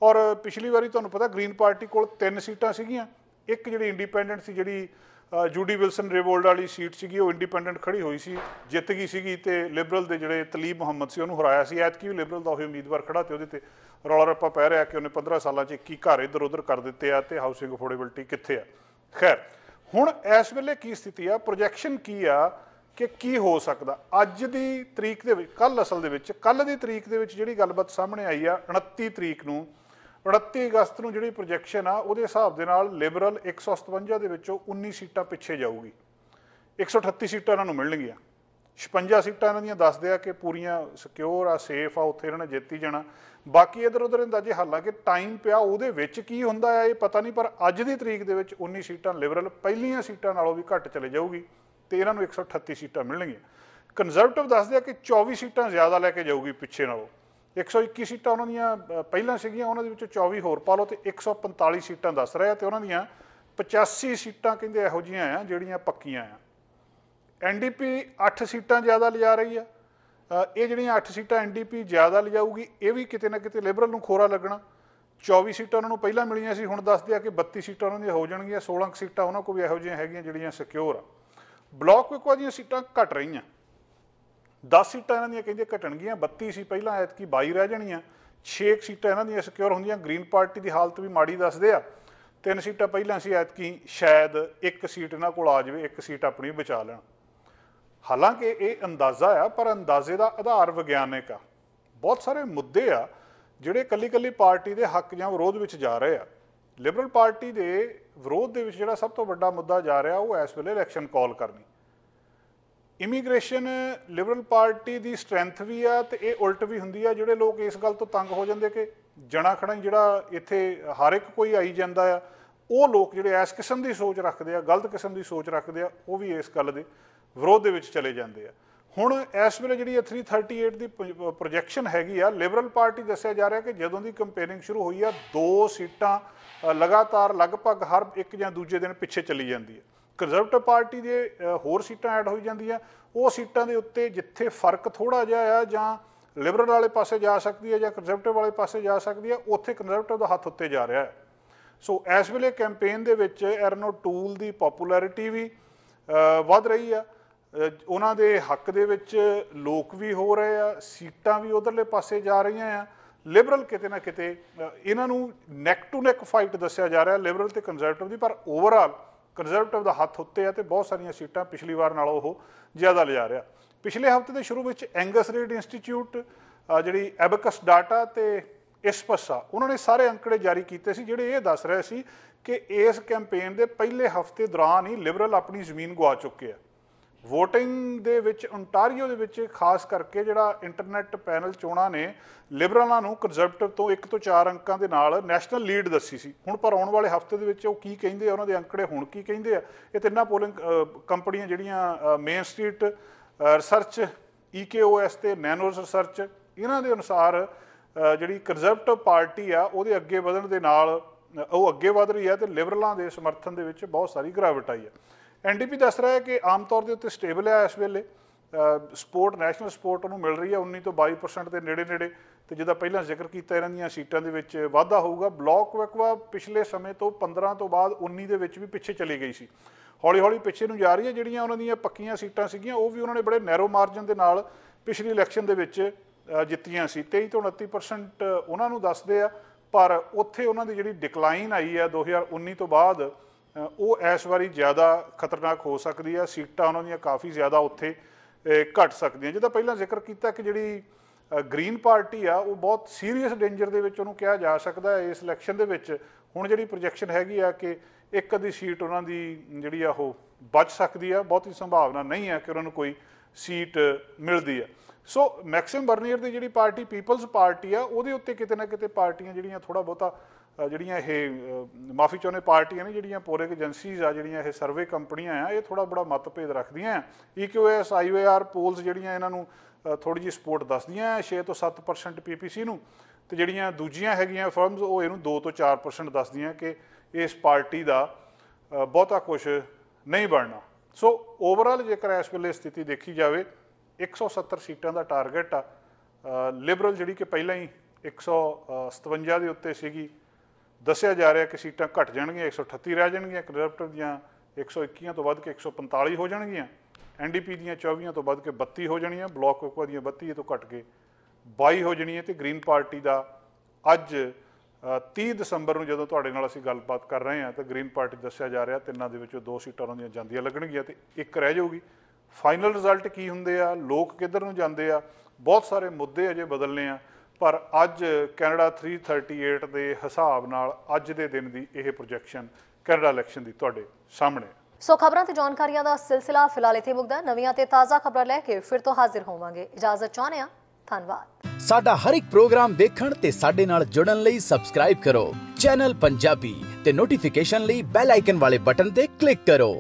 ਔਰ ਪਿਛਲੀ ਵਾਰੀ ਤੁਹਾਨੂੰ ਪਤਾ ਗ੍ਰੀਨ ਪਾਰਟੀ ਕੋਲ 3 ਸੀਟਾਂ ਸੀਗੀਆਂ, ਇੱਕ ਜਿਹੜੀ ਇੰਡੀਪੈਂਡੈਂਟ ਸੀ, ਜਿਹੜੀ ਜੂਡੀ ਵਿਲਸਨ ਰੇਵੋਲਡ ਵਾਲੀ ਸੀਟ ਸੀਗੀ, ਉਹ ਇੰਡੀਪੈਂਡੈਂਟ ਖੜੀ ਹੋਈ ਸੀ, ਜਿੱਤ ਗਈ ਸੀਗੀ, ਤੇ ਲਿਬਰਲ ਦੇ ਜਿਹੜੇ ਤਲੀਬ ਮੁਹੰਮਦ ਸੀ ਉਹਨੂੰ ਹਰਾਇਆ ਸੀ। ਐਤਕੀ ਵੀ ਲਿਬਰਲ ਦਾ ਉਹੀ ਉਮੀਦਵਾਰ ਖੜਾ ਤੇ ਉਹਦੇ ਤੇ ਰੌਲਾ ਰੱਪਾ ਪੈ ਰਿਹਾ ਕਿ ਉਹਨੇ 15 ਸਾਲਾਂ 'ਚ 21 ਘਰ ਇੱਧਰ ਉੱਧਰ ਕਰ ਦਿੱਤੇ ਆ ਤੇ ਹਾਊਸਿੰਗ ਅਫੋਰਡੇਬਿਲਟੀ ਕਿੱਥੇ ਆ। ਖੈਰ, ਹੁਣ ਇਸ ਵੇਲੇ ਕੀ ਸਥਿਤੀ ਆ, ਪ੍ਰੋਜੈਕਸ਼ਨ ਕੀ ਆ ਕਿ ਕੀ ਹੋ ਸਕਦਾ। ਅੱਜ ਦੀ ਤਰੀਕ ਦੇ ਵਿੱਚ, ਕੱਲ੍ਹ ਦੀ ਤਰੀਕ ਦੇ ਵਿੱਚ ਜਿਹੜੀ ਗੱਲਬਾਤ ਸਾਹਮਣੇ ਆਈ ਆ, 29 ਤਰੀਕ ਨੂੰ, 29 ਅਗਸਤ ਨੂੰ ਜਿਹੜੀ ਪ੍ਰੋਜੈਕਸ਼ਨ ਆ ਉਹਦੇ ਹਿਸਾਬ ਦੇ ਨਾਲ ਲਿਬਰਲ 157 ਦੇ ਵਿੱਚੋਂ 19 ਸੀਟਾਂ ਪਿੱਛੇ ਜਾਊਗੀ, 138 ਸੀਟਾਂ ਇਹਨਾਂ ਨੂੰ ਮਿਲਣਗੀਆਂ। 56 ਸੀਟਾਂ ਇਹਨਾਂ ਦੀਆਂ ਦੱਸਦੇ ਆ ਕਿ ਪੂਰੀਆਂ ਸਿਕਿਉਰ ਆ, ਸੇਫ ਆ, ਉੱਥੇ ਇਹਨਾਂ ਨੇ ਜਿੱਤ ਹੀ ਜਾਣਾ। ਬਾਕੀ ਇੱਧਰ ਉੱਧਰ ਅੰਦਾਜ਼ੇ, ਹਾਲਾਂਕਿ ਟਾਈਮ ਪਿਆ, ਉਹਦੇ ਵਿੱਚ ਕੀ ਹੁੰਦਾ ਆ ਇਹ ਪਤਾ ਨਹੀਂ, ਪਰ ਅੱਜ ਦੀ ਤਰੀਕ ਦੇ ਵਿੱਚ 19 ਸੀਟਾਂ ਲਿਬਰਲ ਪਹਿਲੀਆਂ ਸੀਟਾਂ ਨਾਲੋਂ ਵੀ ਘੱਟ ਚਲੇ ਜਾਊਗੀ ਤੇ ਇਹਨਾਂ ਨੂੰ 138 ਸੀਟਾਂ ਮਿਲਣਗੀਆਂ। ਕੰਜ਼ਰਵੇਟਿਵ ਦੱਸਦੇ ਆ ਕਿ 24 ਸੀਟਾਂ ਜ਼ਿਆਦਾ ਲੈ ਕੇ ਜਾਊਗੀ ਪਿੱਛੇ ਨਾਲੋਂ। 121 ਸੀਟਾਂ ਉਹਨਾਂ ਦੀਆਂ ਪਹਿਲਾਂ ਸੀਗੀਆਂ, ਉਹਨਾਂ ਦੇ ਵਿੱਚੋਂ 24 ਹੋਰ ਪਾ ਲਓ ਤੇ 145 ਸੀਟਾਂ ਦੱਸ ਰਹੇ ਆ, ਤੇ ਉਹਨਾਂ ਦੀਆਂ 85 ਸੀਟਾਂ ਕਹਿੰਦੇ ਇਹੋ ਜਿਹੀਆਂ ਆ ਜਿਹੜੀਆਂ ਪੱਕੀਆਂ ਆ। NDP 8 ਸੀਟਾਂ ਜ਼ਿਆਦਾ ਲਿਜਾ ਰਹੀ ਆ। ਇਹ ਜਿਹੜੀਆਂ 8 ਸੀਟਾਂ NDP ਜ਼ਿਆਦਾ ਲਿਜਾਊਗੀ, ਇਹ ਵੀ ਕਿਤੇ ਨਾ ਕਿਤੇ ਲਿਬਰਲ ਨੂੰ ਖੋਰਾ ਲੱਗਣਾ। 24 ਸੀਟਾਂ ਉਹਨਾਂ ਨੂੰ ਪਹਿਲਾਂ ਮਿਲੀਆਂ ਸੀ, ਹੁਣ ਦੱਸਦੇ ਆ ਕਿ 32 ਸੀਟਾਂ ਉਹਨਾਂ ਦੀਆਂ ਹੋ ਜਾਣਗੀਆਂ। 16 ਸੀਟਾਂ ਉਹਨਾਂ ਕੋਲ ਵੀ ਇਹੋ ਜਿਹੀਆਂ ਹੈਗੀਆਂ ਜਿਹੜੀਆਂ ਸਿਕਿਉਰ ਆ। ਬਲਾਕ ਵਿਕਵਾ ਦੀਆਂ ਸੀਟਾਂ ਘਟ ਰਹੀਆਂ, 10 ਸੀਟਾਂ ਇਹਨਾਂ ਦੀਆਂ ਕਹਿੰਦੇ ਘਟਣਗੀਆਂ। 32 ਸੀ ਪਹਿਲਾਂ, ਐਤਕੀ 22 ਰਹਿ ਜਾਣੀਆਂ। 6 ਸੀਟਾਂ ਇਹਨਾਂ ਦੀਆਂ ਸਿਕਿਉਰ ਹੁੰਦੀਆਂ। ਗ੍ਰੀਨ ਪਾਰਟੀ ਦੀ ਹਾਲਤ ਵੀ ਮਾੜੀ ਦੱਸਦੇ ਆ। 3 ਸੀਟਾਂ ਪਹਿਲਾਂ ਸੀ, ਐਤਕੀ ਸ਼ਾਇਦ 1 ਸੀਟ ਇਹਨਾਂ ਕੋਲ ਆ ਜਾਵੇ, 1 ਸੀਟ ਆਪਣੀ ਬਚਾ ਲੈਣ। ਹਾਲਾਂਕਿ ਇਹ ਅੰਦਾਜ਼ਾ ਆ, ਪਰ ਅੰਦਾਜ਼ੇ ਦਾ ਆਧਾਰ ਵਿਗਿਆਨਕ ਆ। ਬਹੁਤ ਸਾਰੇ ਮੁੱਦੇ ਆ ਜਿਹੜੇ ਇਕੱਲੀ ਪਾਰਟੀ ਦੇ ਹੱਕ ਜਾਂ ਵਿਰੋਧ ਵਿੱਚ ਜਾ ਰਹੇ ਆ। ਲਿਬਰਲ ਪਾਰਟੀ ਦੇ ਵਿਰੋਧ ਦੇ ਵਿੱਚ ਜਿਹੜਾ ਸਭ ਤੋਂ ਵੱਡਾ ਮੁੱਦਾ ਜਾ ਰਿਹਾ ਉਹ ਇਸ ਵੇਲੇ ਇਲੈਕਸ਼ਨ ਕਾਲ ਕਰਨੀ। ਇਮੀਗ੍ਰੇਸ਼ਨ ਲਿਬਰਲ ਪਾਰਟੀ ਦੀ ਸਟਰੈਂਥ ਵੀ ਆ ਤੇ ਇਹ ਉਲਟ ਵੀ ਹੁੰਦੀ ਆ। ਜਿਹੜੇ ਲੋਕ ਇਸ ਗੱਲ ਤੋਂ ਤੰਗ ਹੋ ਜਾਂਦੇ ਕਿ ਜਣਾ ਖਣਾ ਜਿਹੜਾ ਇੱਥੇ ਹਰ ਇੱਕ ਕੋਈ ਆਈ ਜਾਂਦਾ ਆ, ਉਹ ਲੋਕ ਜਿਹੜੇ ਇਸ ਕਿਸਮ ਦੀ ਸੋਚ ਰੱਖਦੇ ਆ, ਗਲਤ ਕਿਸਮ ਦੀ ਸੋਚ ਰੱਖਦੇ ਆ, ਉਹ ਵੀ ਇਸ ਗੱਲ ਦੇ ਵਿਰੋਧ ਦੇ ਵਿੱਚ ਚਲੇ ਜਾਂਦੇ ਆ। ਹੁਣ ਇਸ ਵੇਲੇ ਜਿਹੜੀ 338 ਦੀ ਪ੍ਰੋਜੈਕਸ਼ਨ ਹੈਗੀ ਆ, ਲਿਬਰਲ ਪਾਰਟੀ ਦੱਸਿਆ ਜਾ ਰਿਹਾ ਕਿ ਜਦੋਂ ਦੀ ਕੰਪੇਨਿੰਗ ਸ਼ੁਰੂ ਹੋਈ ਆ 2 ਸੀਟਾਂ ਲਗਾਤਾਰ ਲਗਭਗ ਹਰ ਇੱਕ ਜਾਂ ਦੂਜੇ ਦਿਨ ਪਿੱਛੇ ਚਲੀ ਜਾਂਦੀ ਹੈ। ਕੰਜ਼ਰਵੇਟਿਵ ਪਾਰਟੀ ਦੇ ਹੋਰ ਸੀਟਾਂ ਐਡ ਹੋਈ ਜਾਂਦੀਆਂ। ਉਹ ਸੀਟਾਂ ਦੇ ਉੱਤੇ ਜਿੱਥੇ ਫਰਕ ਥੋੜ੍ਹਾ ਜਿਹਾ ਆ, ਜਾਂ ਲਿਬਰਲ ਵਾਲੇ ਪਾਸੇ ਜਾ ਸਕਦੀ ਹੈ ਜਾਂ ਕੰਜ਼ਰਵੇਟਿਵ ਵਾਲੇ ਪਾਸੇ ਜਾ ਸਕਦੀ ਹੈ, ਉੱਥੇ ਕੰਜ਼ਰਵੇਟਿਵ ਦਾ ਹੱਥ ਉੱਤੇ ਜਾ ਰਿਹਾ ਹੈ। ਸੋ ਇਸ ਵੇਲੇ ਕੈਂਪੇਨ ਦੇ ਵਿੱਚ ਐਰਨ ਓਟੂਲ ਦੀ ਪੋਪੂਲੈਰਿਟੀ ਵੀ ਵੱਧ ਰਹੀ ਆ। ਉਹਨਾਂ ਦੇ ਹੱਕ ਦੇ ਵਿੱਚ ਲੋਕ ਵੀ ਹੋ ਰਹੇ ਆ, ਸੀਟਾਂ ਵੀ ਉਧਰਲੇ ਪਾਸੇ ਜਾ ਰਹੀਆਂ ਆ। ਲਿਬਰਲ ਕਿਤੇ ਨਾ ਕਿਤੇ ਇਹਨਾਂ ਨੂੰ ਨੈਕ ਟੂ ਨੈਕ ਫਾਈਟ ਦੱਸਿਆ ਜਾ ਰਿਹਾ ਲਿਬਰਲ ਤੇ ਕੰਜ਼ਰਵੇਟਿਵ ਦੀ, ਪਰ ਓਵਰਆਲ ਕੰਜ਼ਰਵੇਟਿਵ ਦਾ ਹੱਥ ਉੱਤੇ ਆ ਤੇ ਬਹੁਤ ਸਾਰੀਆਂ ਸੀਟਾਂ ਪਿਛਲੀ ਵਾਰ ਨਾਲੋਂ ਉਹ ਜ਼ਿਆਦਾ ਲਿਜਾ ਰਿਹਾ। ਪਿਛਲੇ ਹਫ਼ਤੇ ਦੇ ਸ਼ੁਰੂ ਵਿੱਚ ਐਂਗਸ ਰੀਡ ਇੰਸਟੀਚਿਊਟ, ਜਿਹੜੀ ਐਬਕਸ ਡਾਟਾ ਤੇ ਇਸਪਸ ਆ, ਉਹਨਾਂ ਨੇ ਸਾਰੇ ਅੰਕੜੇ ਜਾਰੀ ਕੀਤੇ ਸੀ ਜਿਹੜੇ ਇਹ ਦੱਸ ਰਹੇ ਸੀ ਕਿ ਇਸ ਕੈਂਪੇਨ ਦੇ ਪਹਿਲੇ ਹਫ਼ਤੇ ਦੌਰਾਨ ਹੀ ਲਿਬਰਲ ਆਪਣੀ ਜ਼ਮੀਨ ਗਵਾ ਚੁੱਕੇ ਆ। ਵੋਟਿੰਗ ਦੇ ਵਿੱਚ ਓਨਟਾਰੀਓ ਦੇ ਵਿੱਚ ਖਾਸ ਕਰਕੇ ਜਿਹੜਾ ਇੰਟਰਨੈਟ ਪੈਨਲ ਚੋਣਾਂ ਨੇ ਲਿਬਰਲਾਂ ਨੂੰ ਕੰਜ਼ਰਵੇਟਿਵ ਤੋਂ 1 ਤੋਂ 4 ਅੰਕਾਂ ਦੇ ਨਾਲ ਨੈਸ਼ਨਲ ਲੀਡ ਦੱਸੀ ਸੀ। ਹੁਣ ਪਰ ਆਉਣ ਵਾਲੇ ਹਫ਼ਤੇ ਦੇ ਵਿੱਚ ਉਹ ਕੀ ਕਹਿੰਦੇ ਆ, ਉਹਨਾਂ ਦੇ ਅੰਕੜੇ ਹੁਣ ਕੀ ਕਹਿੰਦੇ ਆ, ਇਹ ਤਿੰਨਾਂ ਪੋਲਿੰਗ ਕੰਪਨੀਆਂ ਜਿਹੜੀਆਂ ਮੇਨ ਸਟਰੀਟ ਰਿਸਰਚ, EKOS ਤੇ ਨੈਨੋਸ ਰਿਸਰਚ, ਇਹਨਾਂ ਦੇ ਅਨੁਸਾਰ ਜਿਹੜੀ ਕੰਜ਼ਰਵੇਟਿਵ ਪਾਰਟੀ ਆ ਉਹਦੇ ਅੱਗੇ ਵਧਣ ਦੇ ਨਾਲ ਉਹ ਅੱਗੇ ਵਧ ਰਹੀ ਹੈ ਤੇ ਲਿਬਰਲਾਂ ਦੇ ਸਮਰਥਨ ਦੇ ਵਿੱਚ ਬਹੁਤ ਸਾਰੀ ਗਿਰਾਵਟ ਆਈ ਹੈ। NDP ਦੱਸ ਰਿਹਾ ਹੈ ਕਿ ਆਮ ਤੌਰ ਦੇ ਉੱਤੇ ਸਟੇਬਲ ਹੈ ਇਸ ਵੇਲੇ। ਸਪੋਰਟ, ਨੈਸ਼ਨਲ ਸਪੋਰਟ ਉਹਨੂੰ ਮਿਲ ਰਹੀ ਹੈ 19 ਤੋਂ 22% ਦੇ ਨੇੜੇ ਤੇ ਜਿੱਦਾਂ ਪਹਿਲਾਂ ਜ਼ਿਕਰ ਕੀਤਾ ਇਹਨਾਂ ਦੀਆਂ ਸੀਟਾਂ ਦੇ ਵਿੱਚ ਵਾਧਾ ਹੋਊਗਾ। ਬਲਾਕ ਵਕਵਾ ਪਿਛਲੇ ਸਮੇਂ ਤੋਂ 15 ਤੋਂ ਬਾਅਦ 19 ਦੇ ਵਿੱਚ ਵੀ ਪਿੱਛੇ ਚਲੀ ਗਈ ਸੀ, ਹੌਲੀ ਪਿੱਛੇ ਨੂੰ ਜਾ ਰਹੀ ਹੈ। ਜਿਹੜੀਆਂ ਉਹਨਾਂ ਦੀਆਂ ਪੱਕੀਆਂ ਸੀਟਾਂ ਸੀਗੀਆਂ ਉਹ ਵੀ ਉਹਨਾਂ ਨੇ ਬੜੇ ਨੈਰੋ ਮਾਰਜਨ ਦੇ ਨਾਲ ਪਿਛਲੀ ਇਲੈਕਸ਼ਨ ਦੇ ਵਿੱਚ ਜਿੱਤੀਆਂ ਸੀ। 23 ਤੋਂ 29% ਉਹਨਾਂ ਨੂੰ ਦੱਸਦੇ ਆ, ਪਰ ਉੱਥੇ ਉਹਨਾਂ ਦੀ ਜਿਹੜੀ ਡਿਕਲਾਈਨ ਆਈ ਹੈ 2019 ਤੋਂ ਬਾਅਦ, ਉਹ ਇਸ ਵਾਰੀ ਜ਼ਿਆਦਾ ਖਤਰਨਾਕ ਹੋ ਸਕਦੀ ਹੈ। ਸੀਟਾਂ ਉਹਨਾਂ ਦੀਆਂ ਕਾਫੀ ਜ਼ਿਆਦਾ ਉੱਥੇ ਘਟ ਸਕਦੀਆਂ। ਜਿੱਦਾਂ ਪਹਿਲਾਂ ਜ਼ਿਕਰ ਕੀਤਾ ਕਿ ਜਿਹੜੀ ਗ੍ਰੀਨ ਪਾਰਟੀ ਆ ਉਹ ਬਹੁਤ ਸੀਰੀਅਸ ਡੇਂਜਰ ਦੇ ਵਿੱਚ ਉਹਨੂੰ ਕਿਹਾ ਜਾ ਸਕਦਾ ਹੈ ਇਸ ਇਲੈਕਸ਼ਨ ਦੇ ਵਿੱਚ। ਹੁਣ ਜਿਹੜੀ ਪ੍ਰੋਜੈਕਸ਼ਨ ਹੈਗੀ ਆ ਕਿ 1 ਅੱਧੀ ਸੀਟ ਉਹਨਾਂ ਦੀ ਜਿਹੜੀ ਆ ਉਹ ਬਚ ਸਕਦੀ ਆ, ਬਹੁਤੀ ਸੰਭਾਵਨਾ ਨਹੀਂ ਹੈ ਕਿ ਉਹਨਾਂ ਨੂੰ ਕੋਈ ਸੀਟ ਮਿਲਦੀ ਆ। ਸੋ ਮੈਕਸਿਮ ਬਰਨੀਅਰ ਦੀ ਜਿਹੜੀ ਪਾਰਟੀ ਪੀਪਲਸ ਪਾਰਟੀ ਆ, ਉਹਦੇ ਉੱਤੇ ਕਿਤੇ ਨਾ ਕਿਤੇ ਪਾਰਟੀਆਂ ਜਿਹੜੀਆਂ ਥੋੜ੍ਹਾ ਬਹੁਤਾ ਜਿਹੜੀਆਂ ਇਹ ਮਾਫੀ ਚਾਹੁੰਦੇ ਪਾਰਟੀਆਂ ਨੇ, ਜਿਹੜੀਆਂ ਪੋਲਿੰਗ ਏਜੰਸੀਜ਼ ਆ, ਜਿਹੜੀਆਂ ਇਹ ਸਰਵੇ ਕੰਪਨੀਆਂ ਆ, ਇਹ ਥੋੜ੍ਹਾ ਬੜਾ ਮਤਭੇਦ ਰੱਖਦੀਆਂ ਆ। EQS IOAR ਪੋਲਸ ਜਿਹੜੀਆਂ ਇਹਨਾਂ ਨੂੰ ਥੋੜ੍ਹੀ ਜਿਹੀ ਸਪੋਰਟ ਦੱਸਦੀਆਂ 6 ਤੋਂ 7% PPC ਨੂੰ, ਤੇ ਜਿਹੜੀਆਂ ਦੂਜੀਆਂ ਹੈਗੀਆਂ ਫਰਮਸ ਉਹ ਇਹਨੂੰ 2 ਤੋਂ 4% ਦੱਸਦੀਆਂ ਕਿ ਇਸ ਪਾਰਟੀ ਦਾ ਬਹੁਤਾ ਕੁਛ ਨਹੀਂ ਬਣਨਾ। ਸੋ ਓਵਰਆਲ ਜੇਕਰ ਇਸ ਵੇਲੇ ਸਥਿਤੀ ਦੇਖੀ ਜਾਵੇ 170 ਸੀਟਾਂ ਦਾ ਟਾਰਗੇਟ ਆ। ਲਿਬਰਲ ਜਿਹੜੀ ਕਿ ਪਹਿਲਾਂ ਹੀ 157 ਦੇ ਉੱਤੇ ਸੀਗੀ, ਦੱਸਿਆ ਜਾ ਰਿਹਾ ਕਿ ਸੀਟਾਂ ਘਟ ਜਾਣਗੀਆਂ, 138 ਰਹਿ ਜਾਣਗੀਆਂ। ਕੰਜ਼ਰਵੇਟਿਵ ਦੀਆਂ 121 ਤੋਂ ਵੱਧ ਕੇ 145 ਹੋ ਜਾਣਗੀਆਂ। NDP ਦੀਆਂ 24 ਤੋਂ ਵੱਧ ਕੇ 32 ਹੋ ਜਾਣੀਆਂ। ਬਲਾਕ ਵਕਵਾ ਦੀਆਂ 32 ਤੋਂ ਘਟ ਕੇ 22 ਹੋ ਜਾਣੀਆਂ। ਤੇ ਗ੍ਰੀਨ ਪਾਰਟੀ ਦਾ ਅੱਜ 30 ਦਸੰਬਰ ਨੂੰ ਜਦੋਂ ਤੁਹਾਡੇ ਨਾਲ ਅਸੀਂ ਗੱਲਬਾਤ ਕਰ ਰਹੇ ਹਾਂ ਤਾਂ ਗ੍ਰੀਨ ਪਾਰਟੀ ਦੱਸਿਆ ਜਾ ਰਿਹਾ 3 ਦੇ ਵਿੱਚੋਂ 2 ਸੀਟਾਂ ਉਹਨਾਂ ਦੀਆਂ ਜਾਂਦੀਆਂ ਲੱਗਣਗੀਆਂ ਤੇ 1 ਰਹਿ ਜਾਊਗੀ। ਫਾਈਨਲ ਰਿਜ਼ਲਟ ਕੀ ਹੁੰਦੇ ਆ, ਲੋਕ ਕਿੱਧਰ ਨੂੰ ਜਾਂਦੇ ਆ, ਬਹੁਤ ਸਾਰੇ ਮੁੱਦੇ ਅਜੇ ਬਦਲਨੇ ਆ, ਪਰ ਅੱਜ ਕੈਨੇਡਾ 338 ਦੇ ਹਿਸਾਬ ਨਾਲ ਅੱਜ ਦੇ ਦਿਨ ਦੀ ਇਹ ਪ੍ਰੋਜੈਕਸ਼ਨ ਕੈਨੇਡਾ ਇਲੈਕਸ਼ਨ ਦੀ ਤੁਹਾਡੇ ਸਾਹਮਣੇ। ਸੋ ਖਬਰਾਂ ਤੇ ਜਾਣਕਾਰੀਆਂ ਦਾ ਸਿਲਸਿਲਾ ਫਿਲਹਾਲ ਇੱਥੇ ਮੁੱਕਦਾ। ਨਵੀਆਂ ਤੇ ਤਾਜ਼ਾ ਖਬਰਾਂ ਲੈ ਕੇ ਫਿਰ ਤੋਂ ਹਾਜ਼ਰ ਹੋਵਾਂਗੇ। ਇਜਾਜ਼ਤ ਚਾਹੁੰਦੇ ਹਾਂ, ਧੰਨਵਾਦ। ਸਾਡਾ ਹਰ ਇੱਕ ਪ੍ਰੋਗਰਾਮ ਦੇਖਣ ਤੇ ਸਾਡੇ ਨਾਲ ਜੁੜਨ ਲਈ ਸਬਸਕ੍ਰਾਈਬ ਕਰੋ ਚੈਨਲ ਪੰਜਾਬੀ ਤੇ ਨੋਟੀਫਿਕੇਸ਼ਨ ਲਈ ਬੈਲ ਆਈਕਨ ਵਾਲੇ ਬਟਨ ਤੇ ਕਲਿੱਕ ਕਰੋ।